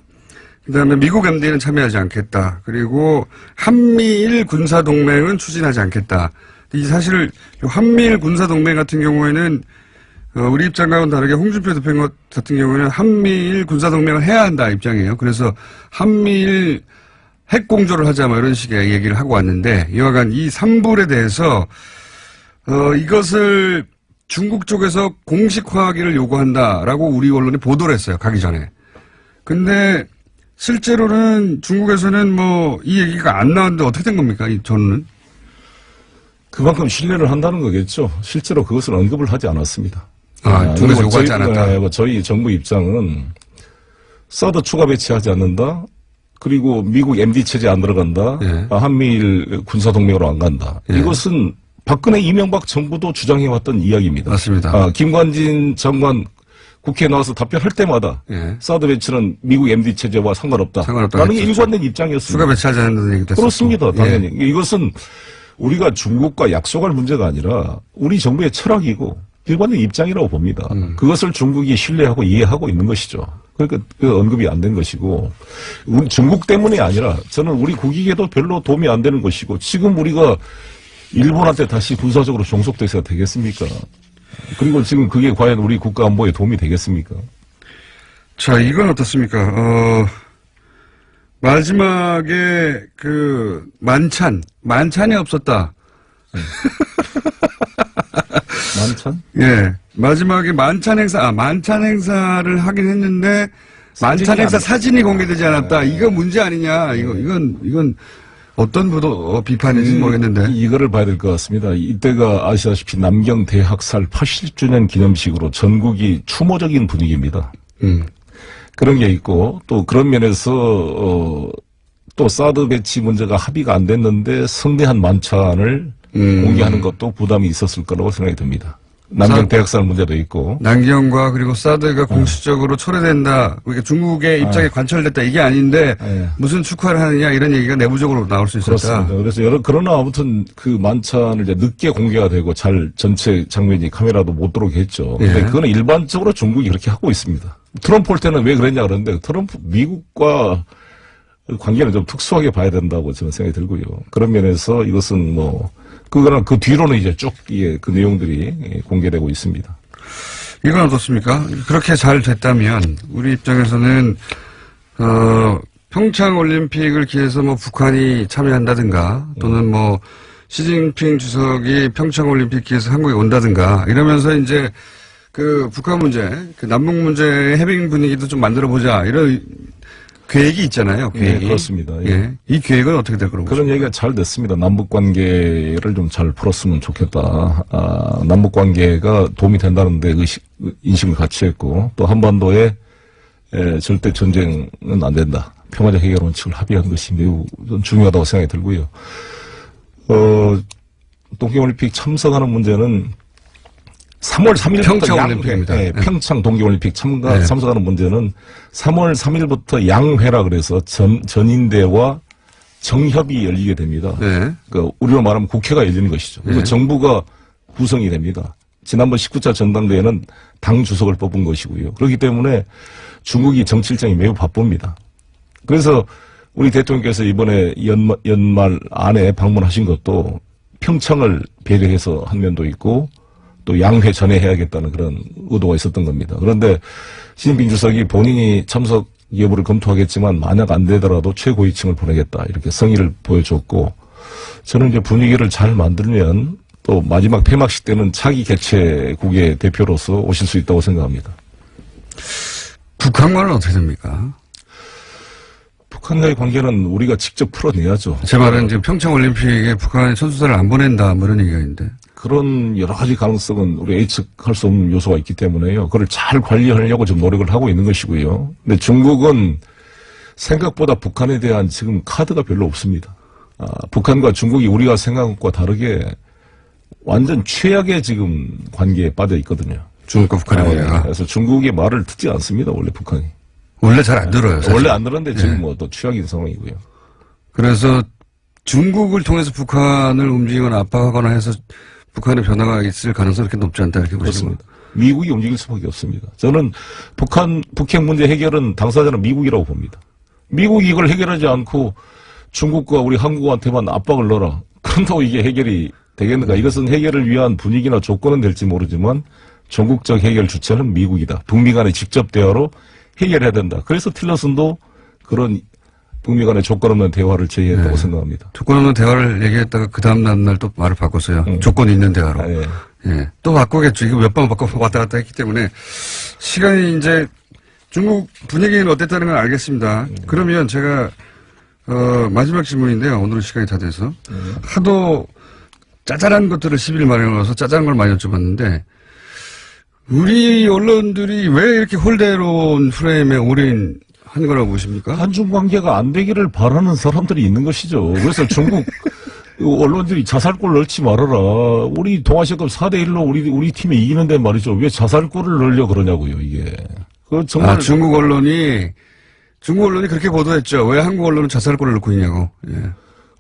그 다음에 미국 MD는 참여하지 않겠다. 그리고 한미일 군사동맹은 추진하지 않겠다. 이 사실 한미일 군사동맹 같은 경우에는 우리 입장과는 다르게 홍준표 대표 같은 경우에는 한미일 군사동맹을 해야 한다 입장이에요. 그래서 한미일 핵공조를 하자 뭐 이런 식의 얘기를 하고 왔는데 이와간 이 3불에 대해서 이것을 중국 쪽에서 공식화하기를 요구한다라고 우리 언론이 보도를 했어요. 가기 전에. 근데 실제로는 중국에서는 뭐 이 얘기가 안 나왔는데 어떻게 된 겁니까? 이 전은? 그만큼 신뢰를 한다는 거겠죠. 실제로 그것을 언급을 하지 않았습니다. 중국에서 요구하지 않았다. 저희 정부 입장은 사드 추가 배치하지 않는다. 그리고 미국 MD 체제 안 들어간다. 예. 한미일 군사동맹으로 안 간다. 예. 이것은 박근혜 이명박 정부도 주장해왔던 이야기입니다. 맞습니다. 김관진 장관 국회에 나와서 답변할 때마다 예. 사드 배치는 미국 MD 체제와 상관없다라는 게 했었죠. 일관된 입장이었습니다. 추가 배치하지 않는다는 얘기도 했었고. 그렇습니다. 당연히. 예. 이것은 우리가 중국과 약속할 문제가 아니라 우리 정부의 철학이고 일관된 입장이라고 봅니다. 그것을 중국이 신뢰하고 이해하고 있는 것이죠. 그러니까 그 언급이 안 된 것이고 우리 중국 때문이 아니라 저는 우리 국익에도 별로 도움이 안 되는 것이고 지금 우리가 일본한테 다시 군사적으로 종속돼서 되겠습니까? 그리고 지금 그게 과연 우리 국가 안보에 도움이 되겠습니까? 자, 이건 어떻습니까? 마지막에 만찬이 없었다. 만찬? 예. 마지막에 만찬 행사를 하긴 했는데, 만찬 행사 사진이 공개되지 않았다. 이거 문제 아니냐. 이건 어떤 비판인지 모르겠는데. 이거를 봐야 될 것 같습니다. 이때가 아시다시피 남경 대학살 80주년 기념식으로 전국이 추모적인 분위기입니다. 그런 게 있고, 또 그런 면에서, 또 사드 배치 문제가 합의가 안 됐는데 성대한 만찬을 공개하는 것도 부담이 있었을 거라고 생각이 듭니다. 남경 대학살 문제도 있고. 남경과 그리고 사드가 공식적으로 철회된다. 그러니까 중국의 입장에 관철됐다. 이게 아닌데 무슨 축하를 하느냐 이런 얘기가 내부적으로 나올 수 있었다. 그렇습니다. 그래서 그러나 아무튼 그 만찬을 이제 늦게 공개가 되고 잘 전체 장면이 카메라도 못 들어오게 했죠. 근데 그거는 일반적으로 중국이 그렇게 하고 있습니다. 트럼프 올 때는 왜 그랬냐 그러는데 트럼프 미국과 관계는 좀 특수하게 봐야 된다고 저는 생각이 들고요. 그런 면에서 이것은 그거랑 그 뒤로는 이제 쭉 그 내용들이 공개되고 있습니다. 이건 어떻습니까? 그렇게 잘 됐다면 우리 입장에서는 평창 올림픽을 기해서 북한이 참여한다든가 또는 시진핑 주석이 평창 올림픽 기해서 한국에 온다든가 이러면서 이제 그 북한 문제, 그 남북 문제의 해빙 분위기도 좀 만들어 보자 이런 계획이 있잖아요. 계획이. 네, 그렇습니다. 예. 예. 이 계획은 어떻게 될 거라고 그런 얘기가 잘 됐습니다. 남북 관계를 좀 잘 풀었으면 좋겠다. 남북 관계가 도움이 된다는데 인식을 같이 했고 또 한반도에 절대 전쟁은 안 된다. 평화적 해결 원칙을 합의한 것이 매우 중요하다고 생각이 들고요. 동계올림픽 참석하는 문제는 3월 3일부터 평창올림픽입니다. 평창 동계올림픽 참석하는 문제는 3월 3일부터 양회라 그래서 전인대와 정협이 열리게 됩니다. 네. 그러니까 우리로 말하면 국회가 열리는 것이죠. 그래서 정부가 구성이 됩니다. 지난번 19차 전당대회는 당 주석을 뽑은 것이고요. 그렇기 때문에 중국이 정치 일정이 매우 바쁩니다. 그래서 우리 대통령께서 이번에 연말 안에 방문하신 것도 평창을 배려해서 한 면도 있고 또 양회 전에 해야겠다는 그런 의도가 있었던 겁니다. 그런데 시진핑 주석이 본인이 참석 여부를 검토하겠지만 만약 안 되더라도 최고위층을 보내겠다 이렇게 성의를 보여줬고 저는 이제 분위기를 잘 만들면 또 마지막 폐막식 때는 차기 개최국의 대표로서 오실 수 있다고 생각합니다. 북한과는 어떻게 됩니까? 북한과의 관계는 우리가 직접 풀어내야죠. 제 말은 지금 평창 올림픽에 북한이 선수들을 안 보낸다 뭐 이런 얘기가 있는데. 그런 여러 가지 가능성은 우리 예측할 수 없는 요소가 있기 때문에요. 그걸 잘 관리하려고 좀 노력을 하고 있는 것이고요. 근데 중국은 생각보다 북한에 대한 지금 카드가 별로 없습니다. 북한과 중국이 우리가 생각한 것과 다르게 완전 최악의 지금 관계에 빠져 있거든요. 중국과 북한의 관계가. 그래서 중국의 말을 듣지 않습니다. 원래 북한이. 원래 잘 안 들어요. 사실. 원래 안 들었는데 지금 뭐 또 최악인 상황이고요. 그래서 중국을 통해서 북한을 움직이거나 압박하거나 해서 북한의 변화가 있을 가능성이 그렇게 높지 않다 이렇게 보시는 그렇습니다. 미국이 움직일 수밖에 없습니다. 저는 북핵 문제 해결은 당사자는 미국이라고 봅니다. 미국이 이걸 해결하지 않고 중국과 우리 한국한테만 압박을 넣어라. 그런다고 이게 해결이 되겠는가? 이것은 해결을 위한 분위기나 조건은 될지 모르지만 전국적 해결 주체는 미국이다. 북미 간의 직접 대화로 해결해야 된다. 그래서 틸러슨도 그런 북미 간의 조건 없는 대화를 제의했다고 생각합니다. 조건 없는 대화를 얘기했다가 그 다음 날 또 말을 바꿨어요. 조건 있는 대화로. 예. 또 바꾸겠죠. 이거 몇 번 바꿔 왔다 갔다 했기 때문에 시간이 이제 중국 분위기는 어땠다는 건 알겠습니다. 그러면 제가 마지막 질문인데요. 오늘은 시간이 다 돼서 하도 짜잘한 것들을 10일 만에 넣어서 짜잘한 걸 많이 여쭤봤는데 우리 언론들이 왜 이렇게 홀대로운 프레임에 올인한 거라고 보십니까? 한중 관계가 안 되기를 바라는 사람들이 있는 것이죠. 그래서 중국 언론들이 자살골 넣지 말아라. 우리 동아시아컵 4대1로 우리 팀이 이기는데 말이죠. 왜 자살골을 넣으려 그러냐고요, 이게. 그 정말. 중국 언론이 그렇게 보도했죠. 왜 한국 언론은 자살골을 넣고 있냐고. 예.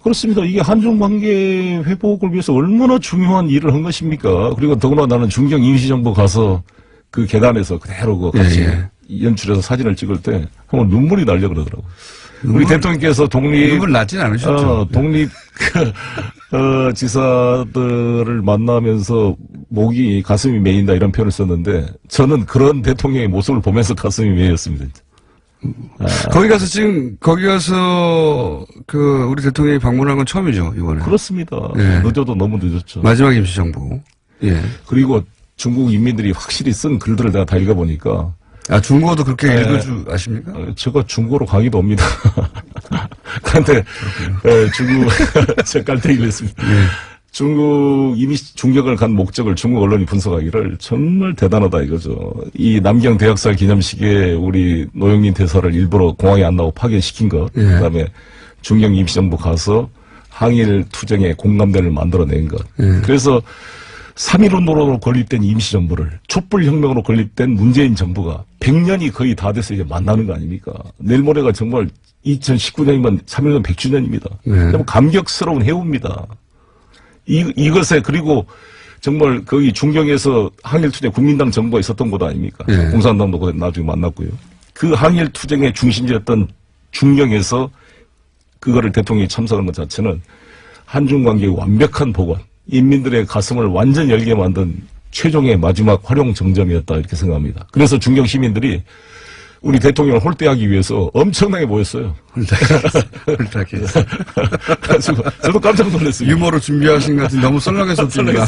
그렇습니다. 이게 한중 관계 회복을 위해서 얼마나 중요한 일을 한 것입니까? 그리고 더구나 나는 중경 임시정부 가서 그 계단에서 그대로 그 같이 연출해서 사진을 찍을 때 한번 눈물이 날려 그러더라고요. 우리 대통령께서 눈물 났진 않으셨죠. 독립 지사들을 만나면서 목이 가슴이 메인다 이런 표현을 썼는데 저는 그런 대통령의 모습을 보면서 가슴이 메였습니다. 거기 가서 우리 대통령이 방문한 건 처음이죠, 이번에. 그렇습니다. 예. 늦어도 너무 늦었죠. 마지막 임시정부. 예. 그리고 중국 인민들이 확실히 쓴 글들을 내가 다 읽어보니까. 중국어도 그렇게 읽을 줄 아십니까? 제가 중국어로 강의도 옵니다. 그런데, 중국, 제가 깔때기를 했습니다. 예. 중국 이미 중격을 간 목적을 중국 언론이 분석하기를 정말 대단하다 이거죠. 이 남경 대학살 기념식에 우리 노영민 대사를 일부러 공항에 안 나오고 파견시킨 것, 예. 그다음에 중경 임시정부 가서 항일 투쟁의 공감대를 만들어낸 것. 예. 그래서 3.1운동으로 건립된 임시정부를 촛불혁명으로 건립된 문재인 정부가 100년이 거의 다 돼서 이제 만나는 거 아닙니까? 내일 모레가 정말 2019년이면 3.1년 100주년입니다. 네. 좀 감격스러운 해우입니다. 이것에 그리고 정말 거기 중경에서 항일투쟁 국민당 정부가 있었던 곳 아닙니까? 네. 공산당도 나중에 만났고요. 그 항일투쟁의 중심지였던 중경에서 그거를 대통령이 참석한 것 자체는 한중 관계의 완벽한 복원, 인민들의 가슴을 완전 열게 만든 최종의 마지막 활용 정점이었다 이렇게 생각합니다. 그래서 중경 시민들이 우리 대통령을 홀대하기 위해서 엄청나게 모였어요. 홀대하기. 그래가지고 저도 깜짝 놀랐습니다. 유머로 준비하신 것 같은 너무 썰렁해서 웃깁니다.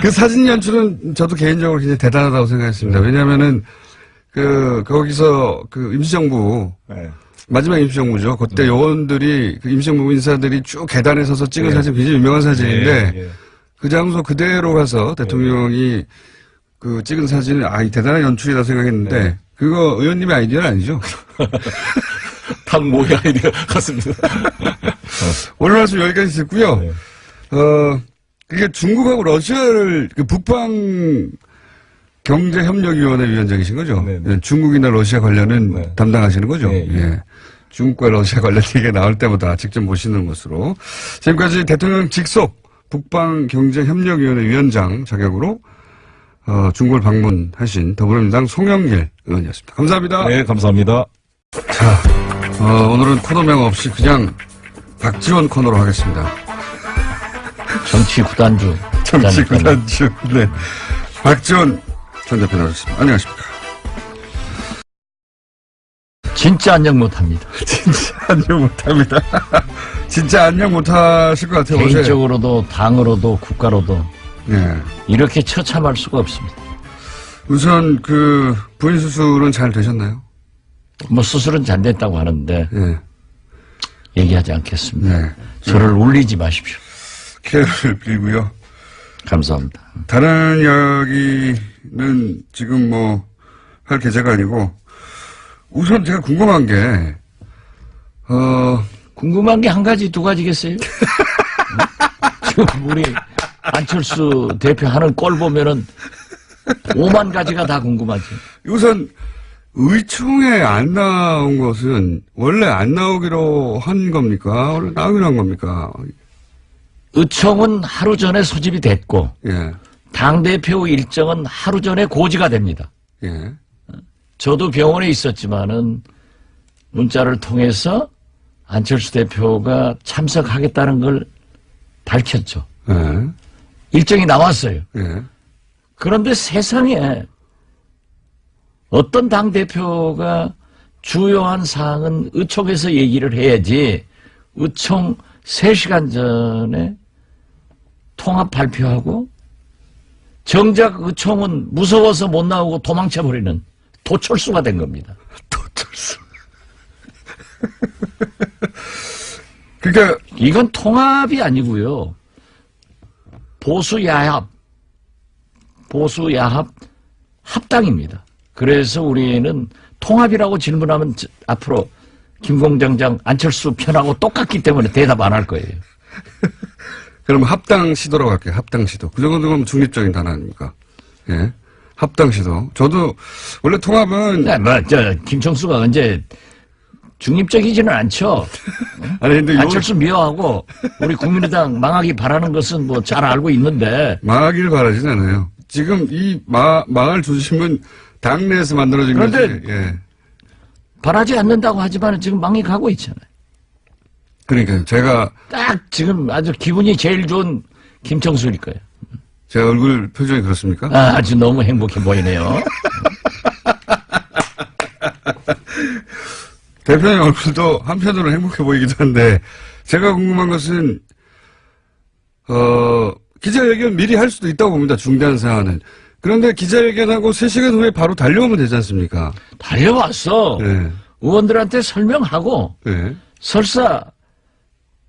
그 사진 연출은 저도 개인적으로 굉장히 대단하다고 생각했습니다. 왜냐하면은 거기서 임시정부 네. 마지막 임시정부죠. 그때 요원들이 임시정부 인사들이 쭉 계단에 서서 찍은 사진 굉장히 유명한 사진인데 그 장소 그대로 가서 대통령이 찍은 사진은 이 대단한 연출이다 생각했는데 그거 의원님의 아이디어는 아니죠? 탕모의 아이디어 같습니다. 오늘 말씀 여기까지 듣고요. 네. 그게 중국하고 러시아를 북방 경제협력위원회 위원장이신 거죠? 네네. 중국이나 러시아 관련은 담당하시는 거죠? 네. 예. 중국과 러시아 관련 얘기가 나올 때마다 직접 모시는 것으로 지금까지 대통령 직속 북방경제협력위원회 위원장 자격으로 중국을 방문하신 더불어민주당 송영길 의원이었습니다. 감사합니다. 네, 감사합니다. 자, 오늘은 코너명 없이 그냥 박지원 코너로 하겠습니다. 정치 구단주. 정치 구단주. 네. 박지원 전 대표 나오셨습니다. 안녕하십니까. 진짜 안녕 못합니다. 진짜 안녕 못합니다. 진짜 안녕 못하실 것 같아요. 개인적으로도 당으로도 국가로도 네. 이렇게 처참할 수가 없습니다. 우선 부인 수술은 잘 되셨나요? 뭐 수술은 잘 됐다고 하는데 네. 얘기하지 않겠습니다. 네. 저를 울리지 마십시오. 쾌를 빌고요. 감사합니다. 다른 이야기는 지금 할 계제가 아니고 우선 제가 궁금한 게, 궁금한 게 한 가지, 두 가지겠어요? 지금 우리 안철수 대표 하는 꼴 보면은 5만 가지가 다 궁금하지. 우선, 의총에 안 나온 것은 원래 안 나오기로 한 겁니까? 원래 나오기로 한 겁니까? 의총은 하루 전에 소집이 됐고, 예, 당대표 일정은 하루 전에 고지가 됩니다. 예. 저도 병원에 있었지만은 문자를 통해서 안철수 대표가 참석하겠다는 걸 밝혔죠. 예, 일정이 나왔어요. 예. 그런데 세상에 어떤 당대표가 주요한 사항은 의총에서 얘기를 해야지 의총 3시간 전에 통합 발표하고 정작 의총은 무서워서 못 나오고 도망쳐버리는 도철수가 된 겁니다. 도철수. 그러니까, 이건 통합이 아니고요. 보수야합 합당입니다. 그래서 우리는 통합이라고 질문하면 앞으로 김공장장 안철수 편하고 똑같기 때문에 대답 안 할 거예요. 그럼 합당 시도라고 할게요. 합당 시도. 그 정도면 중립적인 단어 아닙니까? 예. 합당 시도. 저도 원래 통합은 네, 김청수가 언제 중립적이지는 않죠. 아니 근데 안철수 미워하고 우리 국민의당 망하기 바라는 것은 뭐 잘 알고 있는데 망하길 바라진 않아요. 지금 이 망할 조짐은 당내에서 만들어진 그런데 거지. 예. 바라지 않는다고 하지만 지금 망해 가고 있잖아요. 그러니까 제가 딱 지금 아주 기분이 제일 좋은 김청수일 거예요. 제 얼굴 표정이 그렇습니까? 아주 너무 행복해 보이네요. 대표님 얼굴도 한편으로 행복해 보이기도 한데 제가 궁금한 것은 기자회견 미리 할 수도 있다고 봅니다. 중대한 사안은. 그런데 기자회견하고 3시간 후에 바로 달려오면 되지 않습니까? 달려왔어. 네. 의원들한테 설명하고 네. 설사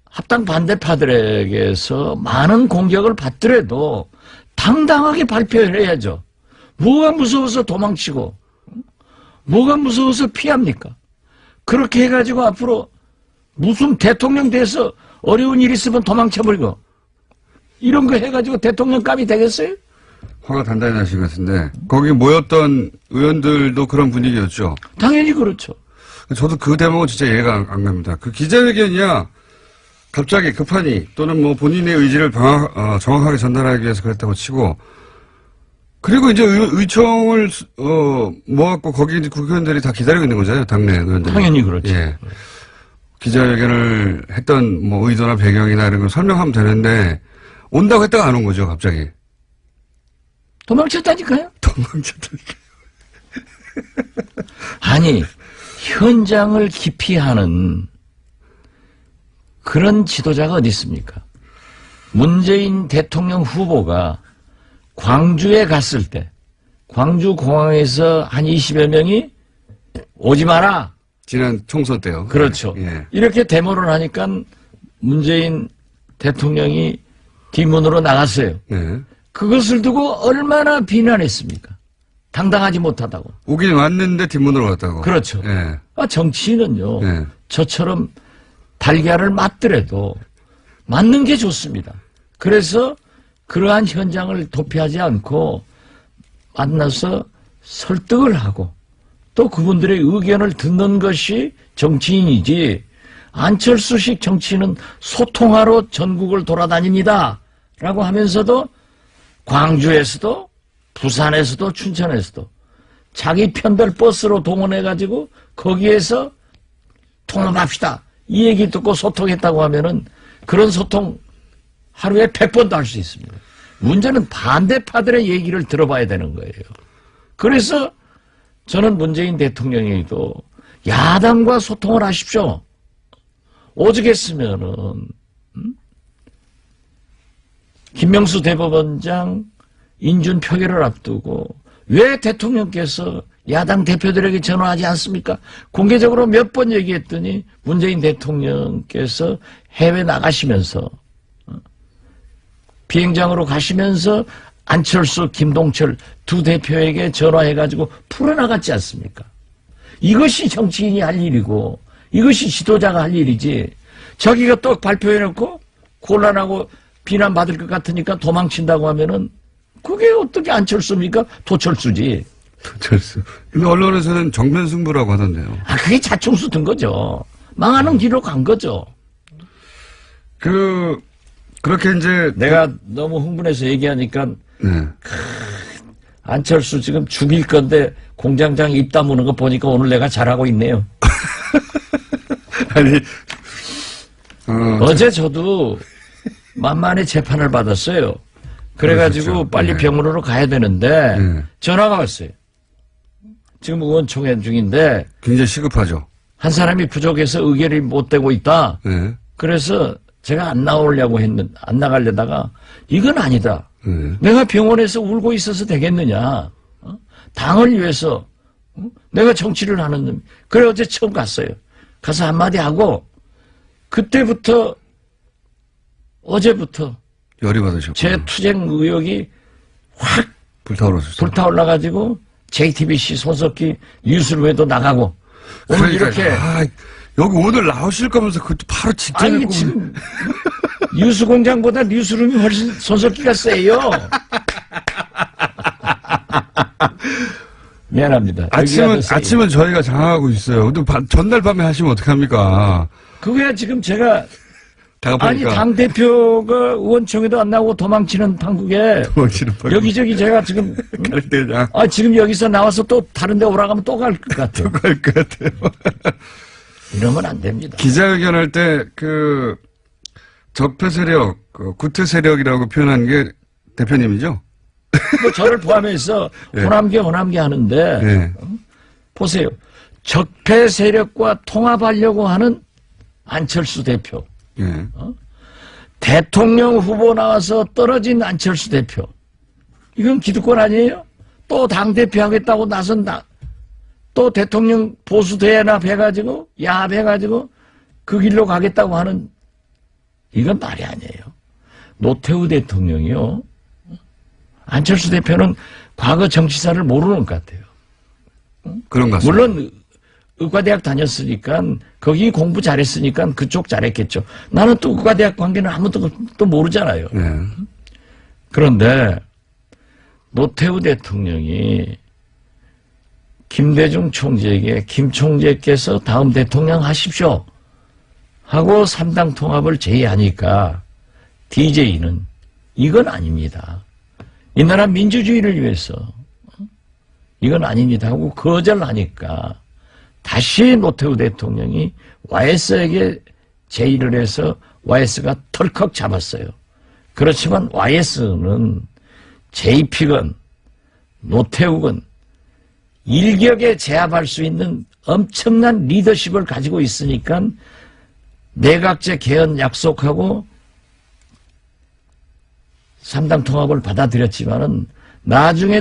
합당 반대파들에게서 많은 공격을 받더라도 당당하게 발표를 해야죠. 뭐가 무서워서 도망치고 뭐가 무서워서 피합니까? 그렇게 해가지고 앞으로 무슨 대통령 돼서 어려운 일 있으면 도망쳐버리고 이런 거 해가지고 대통령감이 되겠어요? 화가 단단히 나신 것 같은데 거기 모였던 의원들도 그런 분위기였죠. 당연히 그렇죠. 저도 그 대목은 진짜 이해가 안 갑니다. 그 기자회견이야 갑자기 급하니 또는 뭐 본인의 의지를 정확하게 전달하기 위해서 그랬다고 치고 그리고 이제 의총을 모았고 거기 이제 국회의원들이 다 기다리고 있는 거잖아요. 당내 의원들이. 당연히 그렇죠. 예. 기자회견을 했던 뭐 의도나 배경이나 이런 걸 설명하면 되는데 온다고 했다가 안 온 거죠. 갑자기. 도망쳤다니까요. 도망쳤다니까. 아니 현장을 기피하는 그런 지도자가 어디 있습니까? 문재인 대통령 후보가 광주에 갔을 때 광주 공항에서 한 20여 명이 오지 마라. 지난 총선 때요. 그렇죠. 예. 이렇게 데모를 하니까 문재인 대통령이 뒷문으로 나갔어요. 예. 그것을 두고 얼마나 비난했습니까? 당당하지 못하다고. 오긴 왔는데 뒷문으로 갔다고. 그렇죠. 예. 정치인은요. 예. 저처럼 달걀을 맞더라도 맞는 게 좋습니다. 그래서 그러한 현장을 도피하지 않고 만나서 설득을 하고 또 그분들의 의견을 듣는 것이 정치인이지 안철수식 정치인은 소통하러 전국을 돌아다닙니다. 라고 하면서도 광주에서도 부산에서도 춘천에서도 자기 편별 버스로 동원해가지고 거기에서 통합합시다. 이 얘기 듣고 소통했다고 하면은 그런 소통 하루에 100번도 할 수 있습니다. 문제는 반대파들의 얘기를 들어봐야 되는 거예요. 그래서 저는 문재인 대통령에게도 야당과 소통을 하십시오. 오죽했으면은 김명수 대법원장 인준 표결을 앞두고 왜 대통령께서 야당 대표들에게 전화하지 않습니까? 공개적으로 몇 번 얘기했더니 문재인 대통령께서 해외 나가시면서 비행장으로 가시면서 안철수, 김동철 두 대표에게 전화해가지고 풀어나갔지 않습니까? 이것이 정치인이 할 일이고 이것이 지도자가 할 일이지. 자기가 또 발표해놓고 곤란하고 비난받을 것 같으니까 도망친다고 하면은 그게 어떻게 안철수입니까? 도철수지. 도철수. 근데 언론에서는 정면승부라고 하던데요. 아, 그게 자충수 든 거죠. 망하는 길로 간 거죠. 그렇게 이제 내가 너무 흥분해서 얘기하니까 네. 안철수 지금 죽일 건데 공장장 입 다무는 거 보니까 오늘 내가 잘하고 있네요. 아니 어제 저도 만만히 재판을 받았어요. 그래가지고 그러셨죠. 빨리 네. 병원으로 가야 되는데 네. 전화가 왔어요. 지금 의원총회 중인데 굉장히 시급하죠. 한 사람이 부족해서 의결이 못 되고 있다. 네. 그래서 제가 안 나가려다가 이건 아니다. 네. 내가 병원에서 울고 있어서 되겠느냐. 당을 위해서 내가 정치를 하는 놈. 그래 어제 처음 갔어요. 가서 한마디 하고 그때부터 어제부터 열이 받으셨고 제 투쟁 의욕이 확 불타오르셨어요. 불타올라가지고 JTBC 손석희 뉴스룸에도 나가고 오늘 이렇게 여기 오늘 나오실 거면서 그 바로 직전에 아니 지금 뉴스공장보다 뉴스룸이 훨씬 손석희가 세요. 미안합니다. 아침은 저희가 장악하고 있어요. 근데 전날 밤에 하시면 어떡합니까? 그거야 지금 제가 아니 다가보니까 당대표가 의원총회도 안 나오고 도망치는 판국에 도망치는 판국. 여기저기 제가 지금 갈 때냐? 지금 여기서 나와서 또 다른 데 오라고 하면 또 갈 것 같아요. 갈 것 같아요. 이러면 안 됩니다. 기자회견할 때 적폐 세력, 구태 세력이라고 표현한 게 대표님이죠? 뭐 저를 포함해서 예. 호남계 하는데 네. 보세요. 적폐 세력과 통합하려고 하는 안철수 대표. 예. 대통령 후보 나와서 떨어진 안철수 대표. 이건 기득권 아니에요? 또 당대표 하겠다고 나선다. 또 대통령 보수 대연합해가지고 야합해가지고 그 길로 가겠다고 하는 이건 말이 아니에요. 노태우 대통령이요. 안철수 대표는 과거 정치사를 모르는 것 같아요. 그런 것 같습니다. 물론 의과대학 다녔으니까 거기 공부 잘했으니까 그쪽 잘했겠죠. 나는 또 의과대학 관계는 아무도 또 모르잖아요. 네. 그런데 노태우 대통령이 김대중 총재에게 김 총재께서 다음 대통령 하십시오 하고 3당 통합을 제의하니까 DJ는 이건 아닙니다. 이 나라 민주주의를 위해서 이건 아닙니다 하고 거절하니까 다시 노태우 대통령이 YS에게 제의를 해서 YS가 털컥 잡았어요. 그렇지만 YS는 JP건 노태우건 일격에 제압할 수 있는 엄청난 리더십을 가지고 있으니까 내각제 개헌 약속하고 3당 통합을 받아들였지만은 나중에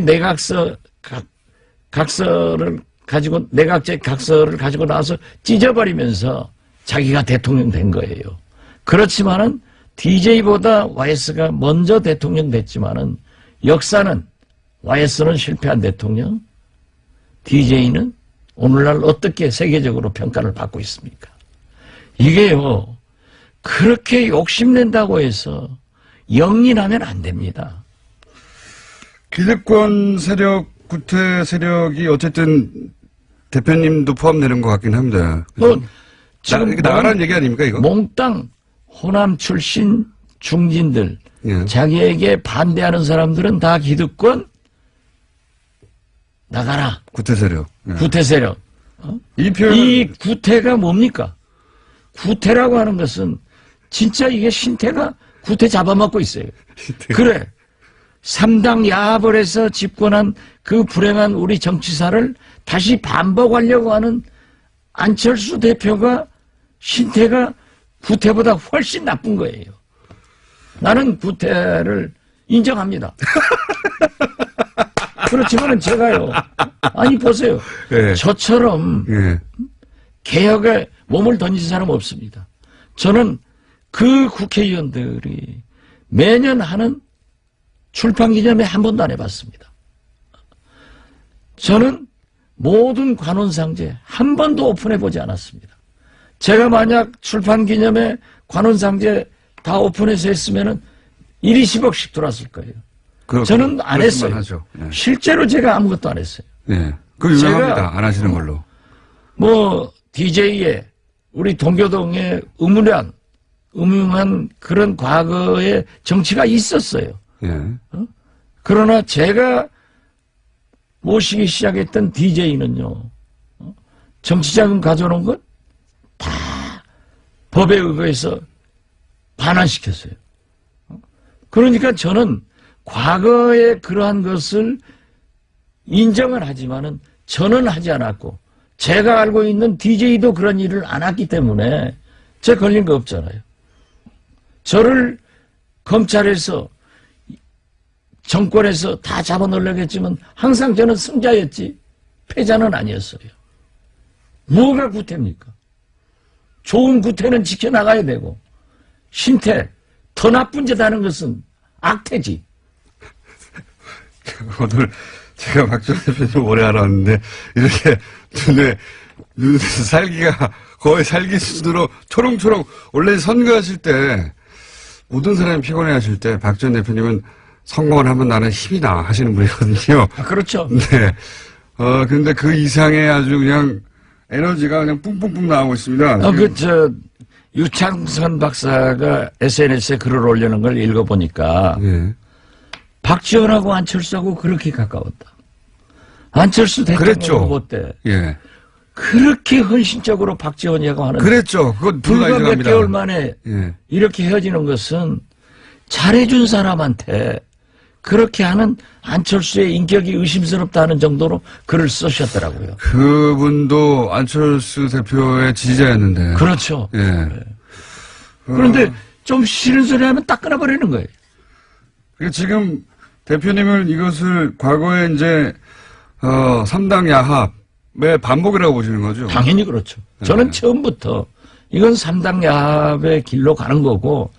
각서를 가지고 내각제 각서를 가지고 나와서 찢어버리면서 자기가 대통령 된 거예요. 그렇지만은 DJ보다 YS가 먼저 대통령 됐지만은 역사는 YS는 실패한 대통령, DJ는 오늘날 어떻게 세계적으로 평가를 받고 있습니까? 이게요, 그렇게 욕심낸다고 해서 영린하면 안 됩니다. 기득권 세력, 구태 세력이 어쨌든 대표님도 포함되는 것 같긴 합니다. 지금 나가라는 얘기 아닙니까, 이거? 몽땅 호남 출신 중진들, 예. 자기에게 반대하는 사람들은 다 기득권 나가라. 구태 세력. 예. 구태 세력. 이 표현 이 구태가 뭡니까? 구태라고 하는 것은 진짜 이게 신태가 구태 잡아먹고 있어요. 그래. 3당 야합을 해서 집권한 그 불행한 우리 정치사를 다시 반복하려고 하는 안철수 대표가 신태가 구태보다 훨씬 나쁜 거예요. 나는 구태를 인정합니다. 그렇지만은 제가요. 아니 보세요. 예. 저처럼 예. 개혁에 몸을 던진 사람 없습니다. 저는 그 국회의원들이 매년 하는 출판기념회 한 번도 안 해봤습니다. 저는 모든 관훈상제 한 번도 오픈해보지 않았습니다. 제가 만약 출판 기념회 관훈상제 다 오픈해서 했으면은 1이 10억씩 들어왔을 거예요. 저는 안 했어요. 하죠. 예. 실제로 제가 아무것도 안 했어요. 예. 그 유명합니다. 제가 안 하시는 걸로. 뭐 DJ에 우리 동교동에 음흉한 그런 과거의 정치가 있었어요. 예. 그러나 제가 모시기 시작했던 DJ는요, 정치자금 가져오는 것 다 법에 의거해서 반환시켰어요. 그러니까 저는 과거에 그러한 것을 인정을 하지만은 저는 하지 않았고, 제가 알고 있는 DJ도 그런 일을 안 했기 때문에 제 걸린 거 없잖아요. 저를 검찰에서 정권에서 다 잡아넣으려고 했지만 항상 저는 승자였지 패자는 아니었어요. 뭐가 구태입니까? 좋은 구태는 지켜나가야 되고 신태, 더 나쁜 짓 하는 것은 악태지. 오늘 제가 박지원 대표님 오래 알았는데 이렇게 눈에서 살기가 거의 살기 수준으로 초롱초롱. 원래 선거하실 때 모든 사람이 피곤해하실 때 박지원 대표님은 선거만 하면 나는 힘이 나 하시는 분이거든요. 아, 그렇죠. 네. 근데 그 이상의 아주 그냥 에너지가 그냥 뿜뿜뿜 나오고 있습니다. 유창선 박사가 SNS에 글을 올리는 걸 읽어보니까 예. 박지원하고 안철수하고 그렇게 가까웠다. 안철수 대통령 그랬죠. 후보 때 예. 그렇게 헌신적으로 박지원이라고 하는 그랬죠. 그건 불과 몇 인정합니다. 개월 만에 예. 이렇게 헤어지는 것은 잘해준 사람한테 그렇게 하는 안철수의 인격이 의심스럽다는 정도로 글을 쓰셨더라고요. 그분도 안철수 대표의 지지자였는데. 그렇죠. 예. 그런데 좀 싫은 소리 하면 딱 끊어버리는 거예요. 그러니까 지금 대표님은 이것을 과거에 이제 3당 야합의 반복이라고 보시는 거죠? 당연히 그렇죠. 저는 처음부터 이건 3당 야합의 길로 가는 거고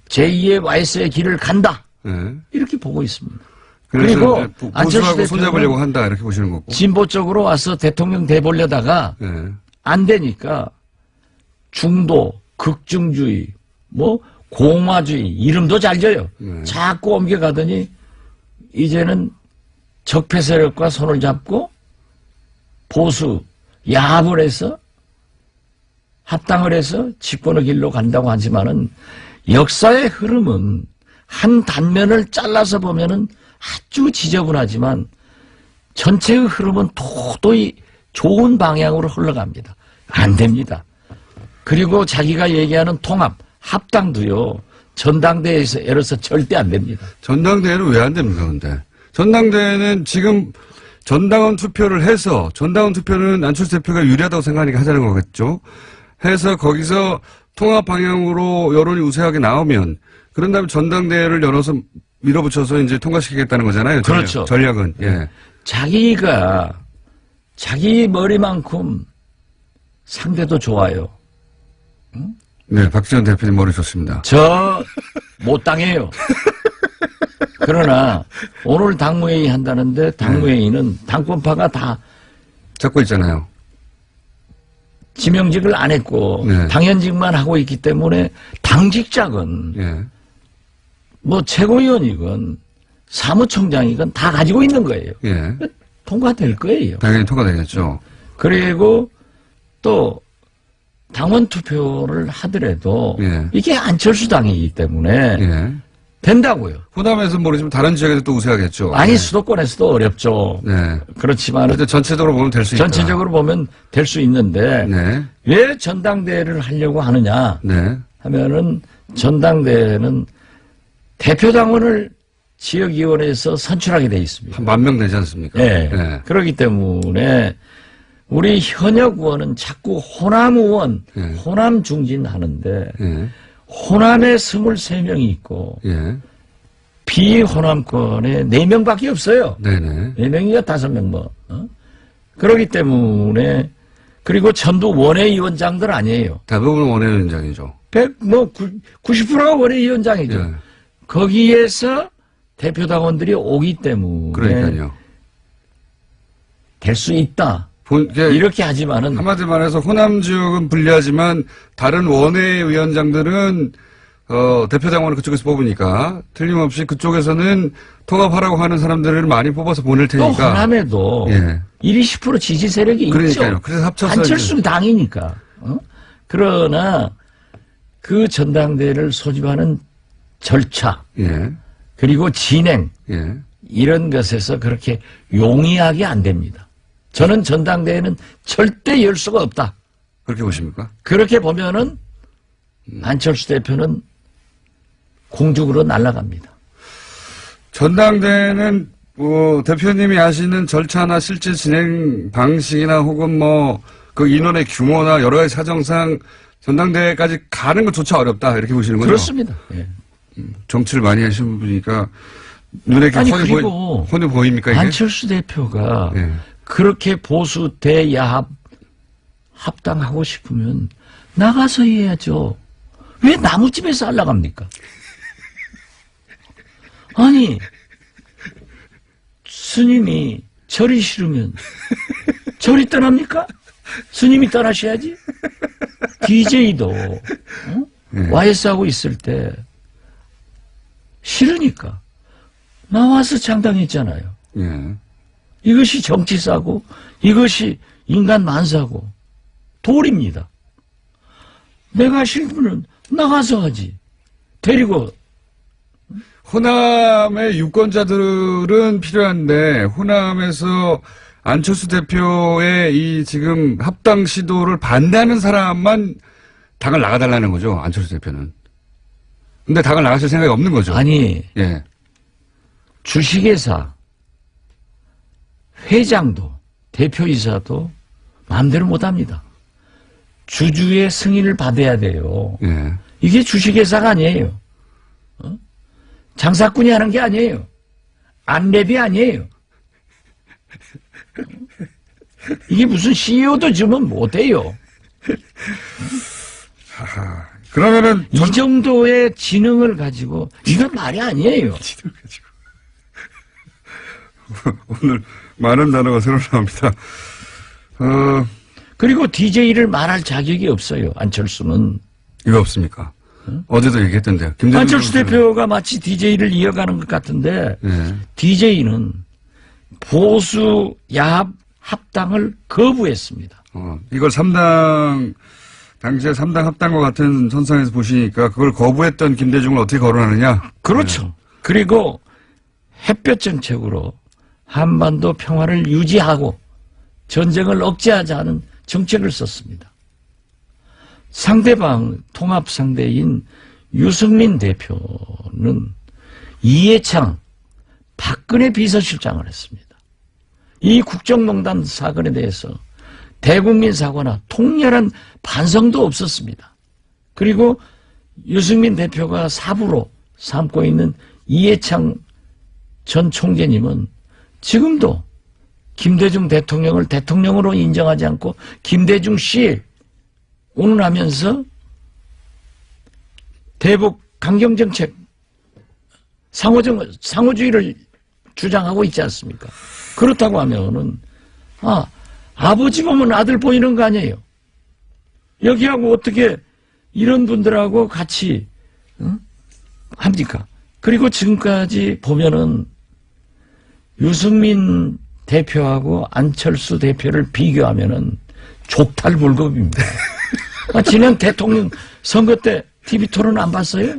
제2의 YS의 길을 간다. 예. 이렇게 보고 있습니다. 그래서 그리고 이제 안철수 보수하고 손잡으려고 대표는 한다 이렇게 보시는 거고. 진보 쪽으로 와서 대통령 돼보려다가 예. 안 되니까 중도, 극중주의, 뭐 공화주의 이름도 잘 져요. 자꾸 옮겨가더니 이제는 적폐 세력과 손을 잡고 보수 야합을 해서 합당을 해서 집권의 길로 간다고 하지만은 역사의 흐름은 한 단면을 잘라서 보면은 아주 지저분하지만 전체의 흐름은 도저히 좋은 방향으로 흘러갑니다. 안 됩니다. 그리고 자기가 얘기하는 통합, 합당도요, 전당대회에서 에러서 절대 안 됩니다. 전당대회는 왜 안 됩니까, 근데? 전당대회는 지금 전당원 투표를 해서, 전당원 투표는 안철수 대표가 유리하다고 생각하니까 하자는 거겠죠? 해서 거기서 통합 방향으로 여론이 우세하게 나오면, 그런 다음에 전당대회를 열어서 밀어붙여서 이제 통과시키겠다는 거잖아요. 그렇죠. 전략은. 예. 자기가 자기 머리만큼 상대도 좋아요. 네, 박지원 대표님 머리 좋습니다. 저 못 당해요. 그러나 오늘 당무회의 한다는데 당무회의는 당권파가 다 잡고 있잖아요. 지명직을 안 했고 네. 당연직만 하고 있기 때문에 당직자건 예. 뭐 최고위원이건 사무총장이건 다 가지고 있는 거예요. 예. 통과될 거예요. 당연히 통과되겠죠. 그리고 또 당원 투표를 하더라도 예. 이게 안철수 당이기 때문에 예. 된다고요. 호남에서 모르지만 다른 지역에서 또 우세하겠죠. 아니 네. 수도권에서도 어렵죠. 네. 그렇지만 근데 전체적으로 보면 될 수 있다. 전체적으로 보면 될 수 있는데 네. 왜 전당대회를 하려고 하느냐 네. 하면은 전당대회는 대표당원을 지역위원회에서 선출하게 돼 있습니다. 한 10,000명 되지 않습니까? 예. 네. 그렇기 때문에 우리 현역 의원은 자꾸 호남 의원, 예. 호남 중진하는데 예. 호남에 23명이 있고 예. 비호남권에 4명밖에 없어요. 네네. 4명이야 5명 뭐. 그렇기 때문에 그리고 전부 원외위원장들 아니에요. 대부분 원외위원장이죠. 90%가 원외위원장이죠. 예. 거기에서 대표당원들이 오기 때문에 그러니까요. 될 수 있다. 이렇게 하지만은 한마디로 말해서 호남 지역은 불리하지만 다른 원외 위원장들은 대표장관을 그쪽에서 뽑으니까 틀림없이 그쪽에서는 통합하라고 하는 사람들을 많이 뽑아서 보낼 또 테니까. 호남에도 예. 20% 지지 세력이 그러니까요. 있죠. 그래서 합쳐서 안철수 당이니까. 그러나 그 전당대회를 소집하는 절차 예. 그리고 진행 예. 이런 것에서 그렇게 용이하게 안 됩니다. 저는 전당대회는 절대 열 수가 없다. 그렇게 보십니까? 그렇게 보면은 안철수 대표는 공중으로 날아갑니다. 전당대회는 대표님이 아시는 절차나 실제 진행 방식이나 혹은 그 인원의 규모나 여러 가지 사정상 전당대회까지 가는 것조차 어렵다 이렇게 보시는 거죠? 그렇습니다. 예. 정치를 많이 하시는 분이니까 눈에 이렇게 아니, 훤히, 그리고 훤히 보입니까 이게? 안철수 대표가 예. 그렇게 보수 대야합 합당하고 싶으면 나가서 해야죠. 왜 나무집에서 하려갑니까? 아니 스님이 절이 싫으면 절이 떠납니까? 스님이 떠나셔야지. DJ도 YS하고 있을 때 싫으니까 나와서 창당했잖아요. 예. 이것이 정치사고 이것이 인간 만사고 도리입니다. 내가 싫으면 나가서 하지. 데리고. 호남의 유권자들은 필요한데 호남에서 안철수 대표의 이 지금 합당 시도를 반대하는 사람만 당을 나가달라는 거죠. 안철수 대표는. 근데 당을 나가실 생각이 없는 거죠. 아니 예. 주식회사 회장도 대표이사도 마음대로 못합니다. 주주의 승인을 받아야 돼요. 예. 이게 주식회사가 아니에요. 장사꾼이 하는 게 아니에요. 안랩이 아니에요. 이게 무슨 CEO도 주면 못해요. 그러면은 이 정도의 지능을 가지고 이건 말이 아니에요. 오늘 많은 단어가 새로 나옵니다. 그리고 DJ를 말할 자격이 없어요. 안철수는. 이거 없습니까? 어제도 얘기했던데요. 김대중 안철수 교수는. 대표가 마치 DJ를 이어가는 것 같은데 예. DJ는 보수 야합 합당을 거부했습니다. 이걸 3당 당시에 3당 합당과 같은 선상에서 보시니까 그걸 거부했던 김대중을 어떻게 거론하느냐? 그렇죠. 그리고 햇볕 정책으로 한반도 평화를 유지하고 전쟁을 억제하자는 정책을 썼습니다. 상대방 통합 상대인 유승민 대표는 이해창 박근혜 비서실장을 했습니다. 이 국정농단 사건에 대해서 대국민 사과나 통렬한 반성도 없었습니다. 그리고 유승민 대표가 사부로 삼고 있는 이해창 전 총재님은 지금도 김대중 대통령을 대통령으로 인정하지 않고 김대중 씨 운운하면서 대북 강경정책 상호주의를 주장하고 있지 않습니까? 그렇다고 하면은 아버지 보면 아들 보이는 거 아니에요. 여기하고 어떻게 이런 분들하고 같이 합니까? 그리고 지금까지 보면은 유승민 대표하고 안철수 대표를 비교하면은 족탈불급입니다. 지난 대통령 선거 때 TV 토론 안 봤어요?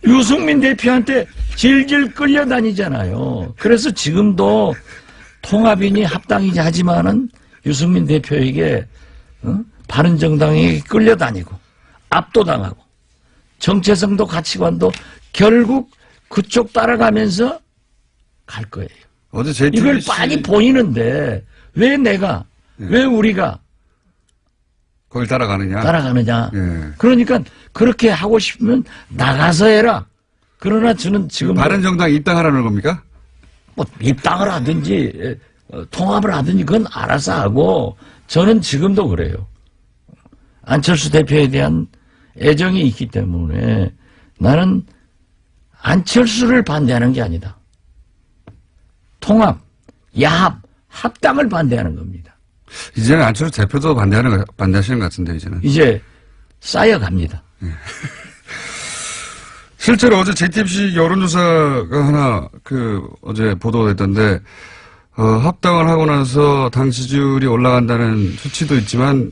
유승민 대표한테 질질 끌려다니잖아요. 그래서 지금도 통합이니 합당이니 하지만은 유승민 대표에게 바른정당에게 끌려다니고 압도당하고 정체성도 가치관도 결국 그쪽 따라가면서 갈 거예요. 어제 JTBC 이걸 빤히 보이는데 왜 내가 왜 우리가 거길 따라가느냐? 따라가느냐. 예. 그러니까 그렇게 하고 싶으면 나가서 해라. 그러나 저는 지금 바른정당 입당하라는 겁니까? 뭐 입당을 하든지 통합을 하든지 그건 알아서 하고 저는 지금도 그래요. 안철수 대표에 대한 애정이 있기 때문에 나는 안철수를 반대하는 게 아니다. 통합, 야합, 합당을 반대하는 겁니다. 이제는 안철수 대표도 반대하시는 것 같은데, 이제는. 이제 쌓여갑니다. 실제로 어제 JTBC 여론조사가 하나, 어제 보도가 됐던데, 합당을 하고 나서 당 지지율이 올라간다는 수치도 있지만,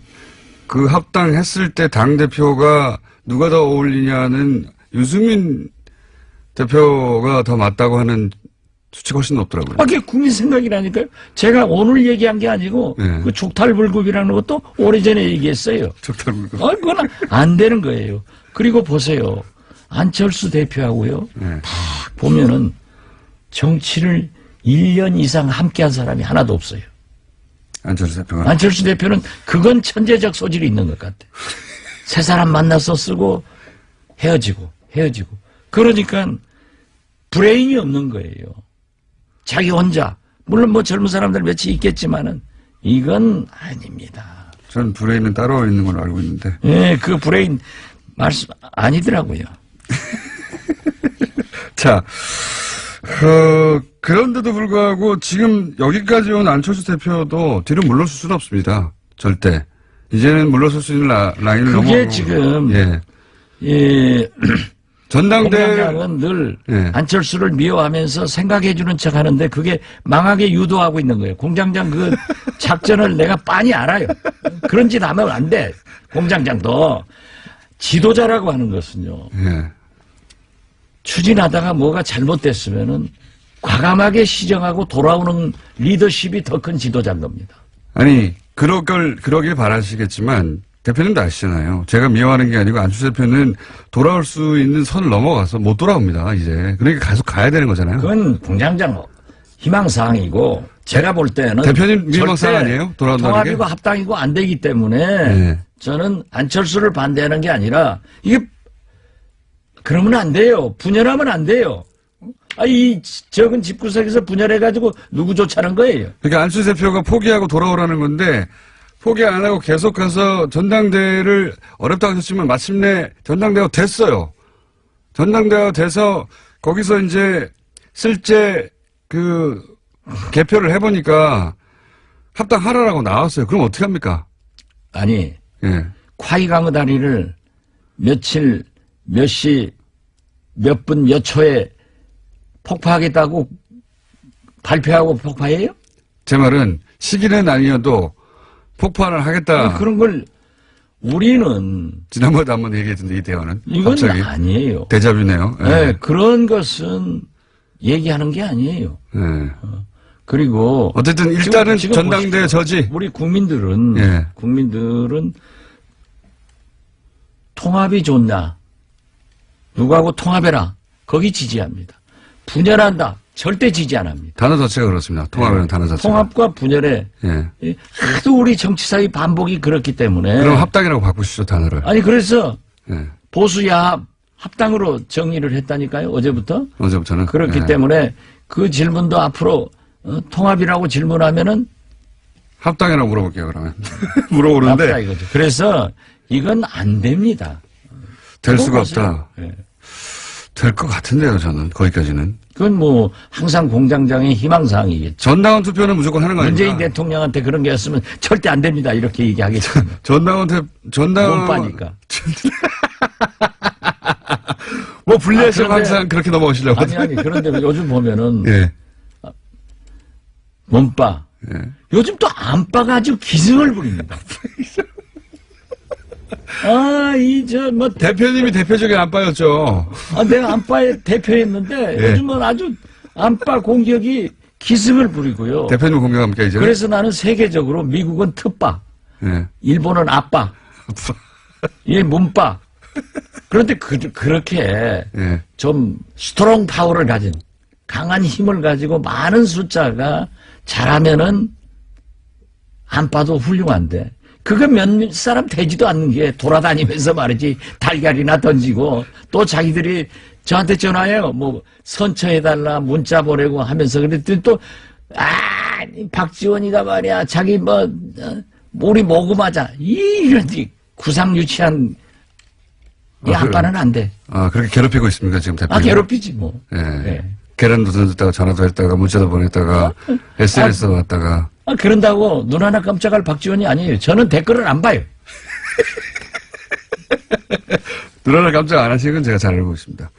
그 합당했을 때 당대표가 누가 더 어울리냐는 유승민 대표가 더 맞다고 하는 수치가 훨씬 높더라고요. 그게 국민 생각이라니까요. 제가 오늘 얘기한 게 아니고 네. 그 족탈불급이라는 것도 오래전에 얘기했어요. 적당불급. 그건 안 되는 거예요. 그리고 보세요. 안철수 대표하고요. 네. 딱 보면은 정치를 1년 이상 함께한 사람이 하나도 없어요. 안철수 대표가. 안철수 대표는 그건 천재적 소질이 있는 것 같아. 새 사람 만나서 쓰고 헤어지고. 그러니까 브레인이 없는 거예요. 자기 혼자. 물론 뭐 젊은 사람들 몇이 있겠지만은 이건 아닙니다. 전 브레인은 따로 있는 걸로 알고 있는데. 예, 그 브레인 말씀 아니더라고요. 자, 그런데도 불구하고 지금 여기까지 온 안철수 대표도 뒤로 물러설 수는 없습니다. 절대. 이제는 물러설 수 있는 라인을 넘어가고. 그게 지금 예, 전당대회 공장장은 늘 예. 안철수를 미워하면서 생각해주는 척하는데 그게 망하게 유도하고 있는 거예요. 공장장 그 작전을 내가 빤히 알아요. 그런 짓 하면 안 돼. 공장장도 지도자라고 하는 것은요. 예. 추진하다가 뭐가 잘못됐으면은 과감하게 시정하고 돌아오는 리더십이 더 큰 지도자인 겁니다. 아니, 그러길 바라시겠지만, 대표님도 아시잖아요. 제가 미워하는 게 아니고, 안철수 대표는 돌아올 수 있는 선을 넘어가서 못 돌아옵니다, 이제. 그러니까 계속 가야 되는 거잖아요. 그건 공장장 희망사항이고, 제가 볼 때는. 대표님 희망사항 아니에요? 돌아온다는 통합이고 게? 합당이고 안 되기 때문에, 네. 저는 안철수를 반대하는 게 아니라, 이게, 그러면 안 돼요. 분열하면 안 돼요. 이 적은 집구석에서 분열해가지고 누구 쫓아는 거예요. 그러니까 안철수 대표가 포기하고 돌아오라는 건데 포기 안 하고 계속해서 전당대회를 어렵다고 하셨지만 마침내 전당대회가 됐어요. 전당대회가 돼서 거기서 이제 실제 개표를 해보니까 합당하라라고 나왔어요. 그럼 어떻게 합니까? 아니, 예. 콰이강의 다리를 며칠, 몇 시, 몇 분, 몇 초에 폭파하겠다고 발표하고 폭파해요? 제 말은 시기는 아니어도 폭발을 하겠다. 그런 걸 우리는 지난번에 한번 얘기했는데 이 대화는 이건 갑자기 아니에요. 데자뷰네요. 예. 네, 그런 것은 얘기하는 게 아니에요. 예. 그리고 어쨌든 일단은 지금 전당대회 보십시오. 저지. 우리 국민들은 예. 통합이 좋나? 누구하고 통합해라. 거기 지지합니다. 분열한다. 절대 지지 안 합니다. 단어 자체가 그렇습니다. 통합이라는 단어 자체가. 통합과 분열에 예. 하도 우리 정치사의 반복이 그렇기 때문에. 그럼 합당이라고 바꾸시죠, 단어를. 아니 그래서 예. 보수야합 합당으로 정의를 했다니까요. 어제부터. 어제부터는. 그렇기 예. 때문에 그 질문도 앞으로 통합이라고 질문하면은 합당이라고 물어볼게요, 그러면. 물어보는데 합당 이거죠. 그래서 이건 안 됩니다. 될 수가 보세요. 없다. 예. 될 것 같은데요, 저는. 거기까지는. 그건 뭐 항상 공장장의 희망사항이겠죠. 전당원 투표는 무조건 하는 거 아닙니까? 문재인 대통령한테 그런 게 있으면 절대 안 됩니다. 이렇게 얘기하겠죠. 전당원 못 빠니까. 뭐 불리해서 그런데- 항상 그렇게 넘어오시려고. 아니 그런데 요즘 보면은 예. 몸빠. 예. 요즘 또 안빠가 아주 기승을 부립니다. 대표님이 대표적인 안빠였죠. 내가 안빠의 대표였는데 예. 요즘은 아주 안빠 공격이 기승을 부리고요. 대표님 공격합니까, 이제? 그래서 나는 세계적으로 미국은 특빠, 예. 일본은 아빠, 이 문빠. 그런데 그렇게 예. 좀 스트롱 파워를 가진 강한 힘을 가지고 많은 숫자가 잘하면은 안빠도 훌륭한데 그거 몇 사람 되지도 않는 게 돌아다니면서 말이지 달걀이나 던지고 또 자기들이 저한테 전화해요. 뭐 선처해달라 문자 보내고 하면서 그랬더니 또 박지원이가 말이야 자기 우리 모금하자 이런 구상유치한 이 아빠는 안 돼. 그렇게 괴롭히고 있습니까, 지금 대표님? 괴롭히지 뭐. 예. 네. 계란도 던졌다가 전화도 했다가 문자도 보냈다가 SNS도 왔다가. 그런다고 눈 하나 깜짝할 박지원이 아니에요. 저는 댓글을 안 봐요. 누나를 깜짝 안 하시는 건 제가 잘 알고 있습니다.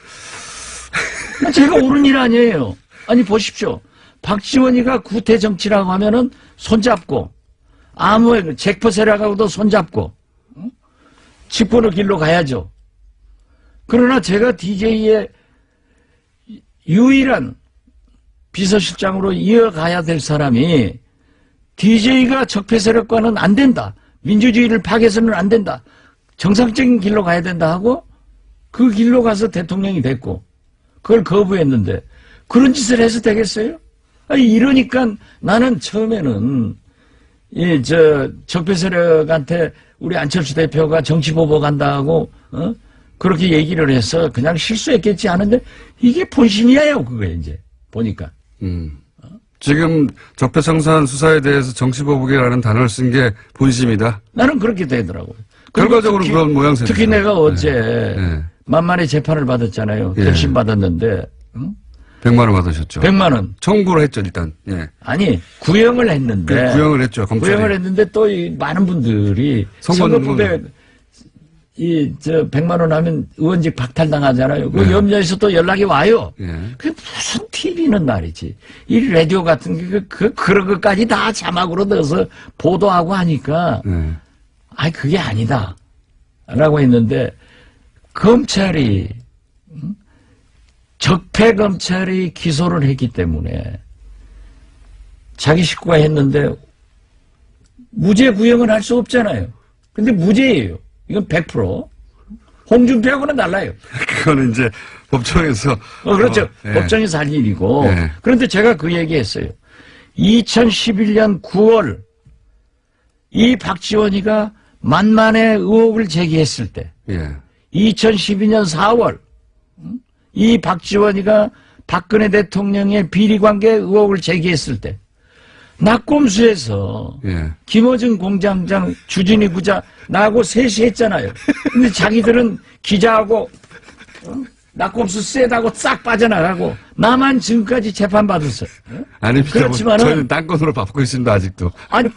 제가 옳은 일 아니에요. 아니 보십시오. 박지원이가 구태 정치라고 하면은 손잡고 아무 잭퍼 세력하고도 손잡고 집권의 길로 가야죠. 그러나 제가 DJ의 유일한 비서실장으로 이어가야 될 사람이 DJ가 적폐 세력과는 안 된다. 민주주의를 파괴해서는 안 된다. 정상적인 길로 가야 된다 하고 그 길로 가서 대통령이 됐고 그걸 거부했는데 그런 짓을 해서 되겠어요? 아니, 이러니까 나는 처음에는 적폐 세력한테 우리 안철수 대표가 정치 보복한다고 그렇게 얘기를 해서 그냥 실수했겠지 하는데 이게 본심이에요. 그거에 이제 보니까. 지금 적폐청산 수사에 대해서 정치보복이라는 단어를 쓴 게 본심이다. 나는 그렇게 되더라고요. 결과적으로 그런 모양새죠. 특히 내가 어제 네. 만만히 재판을 받았잖아요. 예. 결심 받았는데 100만 원 받으셨죠. 100만 원. 청구를 했죠, 일단. 예. 아니 구형을 했는데 구형을 했죠, 검찰이. 구형을 했는데 또 이 많은 분들이 선거법에 100만 원 하면 의원직 박탈당하잖아요. 그 네. 염려해서 또 연락이 와요. 예. 그게 무슨 TV는 말이지. 이 라디오 같은 게 그런 것까지 다 자막으로 넣어서 보도하고 하니까 예. 아니 그게 아니다. 라고 했는데 검찰이 적폐 검찰이 기소를 했기 때문에 자기 식구가 했는데 무죄 구형은 할 수 없잖아요. 근데 무죄예요. 이건 100%. 홍준표하고는 달라요. 그거는 이제 법정에서. 그렇죠. 예. 법정에서 할 일이고. 예. 그런데 제가 그 얘기했어요. 2011년 9월 이 박지원이가 만만의 의혹을 제기했을 때 예. 2012년 4월 이 박지원이가 박근혜 대통령의 비리관계 의혹을 제기했을 때 낙곰수에서 예. 김어준 공장장 주진희 부자 나하고 셋이 했잖아요. 근데 자기들은 기자하고 낙곰수 세다고 싹 빠져나가고 나만 지금까지 재판받았어요. 아닙니다. 그렇지만은- 저희는 딴 건으로 바꾸고 있습니다, 아직도. 아니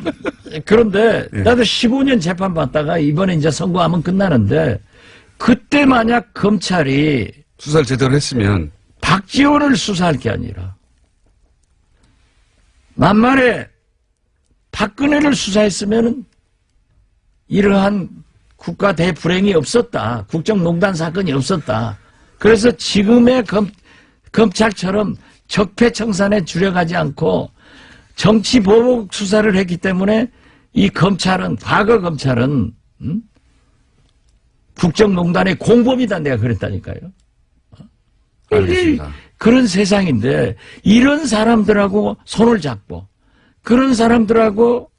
그런데 예. 나도 15년 재판받다가 이번에 이제 선고하면 끝나는데 그때 만약 검찰이 수사를 제대로 했으면. 박지원을 수사할 게 아니라 만만에 박근혜를 수사했으면은 이러한 국가 대불행이 없었다. 국정농단 사건이 없었다. 그래서 지금의 검찰처럼 적폐청산에 주력하지 않고 정치 보복 수사를 했기 때문에 이 검찰은 과거 검찰은 국정농단의 공범이다 내가 그랬다니까요. 알겠습니다. 그런 세상인데 이런 사람들하고 손을 잡고 그런 사람들하고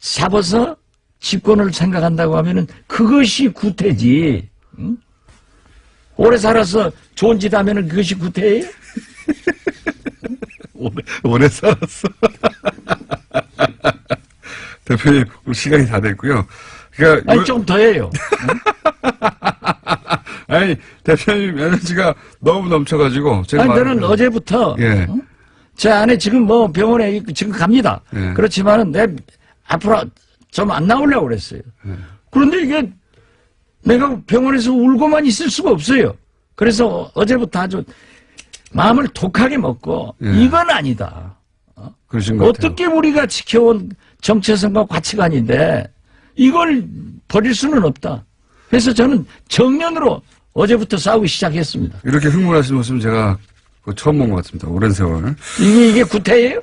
잡아서 집권을 생각한다고 하면은 그것이 구태지. 응? 오래 살아서 좋은 짓 하면은 그것이 구태예요? 오래 살았어. 대표님, 우리 시간이 다 됐고요. 그러니까 아니 좀 더 해요. 아니, 대표님 에너지가 너무 넘쳐가지고 제가 아니 저는 어제부터 예. 제 아내 지금 뭐 병원에 지금 갑니다. 예. 그렇지만은 내 앞으로 좀 안 나오려고 그랬어요. 그런데 이게 내가 병원에서 울고만 있을 수가 없어요. 그래서 어제부터 아주 마음을 독하게 먹고 예. 이건 아니다. 그러신 것 같아요. 어떻게 우리가 지켜온 정체성과 가치관인데 이걸 버릴 수는 없다. 그래서 저는 정면으로 어제부터 싸우기 시작했습니다. 이렇게 흥분하신 모습은 제가 처음 본 것 같습니다. 오랜 세월. 이게 구태예요?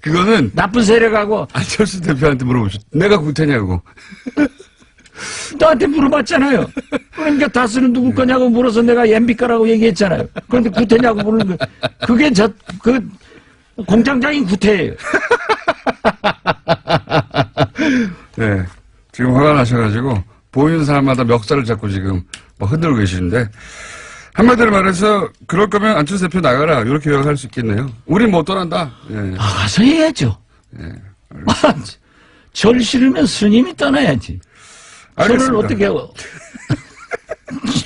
그거는 나쁜 세력하고 안철수 대표한테 물어보셨. 내가 구태냐고. 나한테 물어봤잖아요. 그러니까 다스는 누구 거냐고 물어서 내가 MB가라고 얘기했잖아요. 그런데 구태냐고 물는 거. 그게 그 공장장인 구태예요. 네. 지금 화가 나셔가지고 보이는 사람마다 멱살을 잡고 지금 막 흔들고 계시는데 한마디로 말해서 그럴 거면 안철수 대표 나가라 이렇게 요약할 수 있겠네요. 우린 못 떠난다. 예. 가서 해야죠. 절 싫으면 스님이 떠나야지. 저를 알겠습니다. 어떻게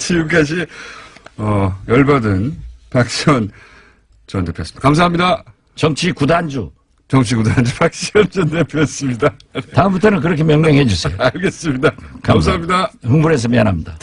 지금까지 열받은 박지원 전 대표였습니다. 감사합니다. 정치 구단주. 정치구단 박시현 전 대표였습니다. 다음부터는 그렇게 명명해 주세요. 알겠습니다. 감사합니다. 흥분해서 미안합니다.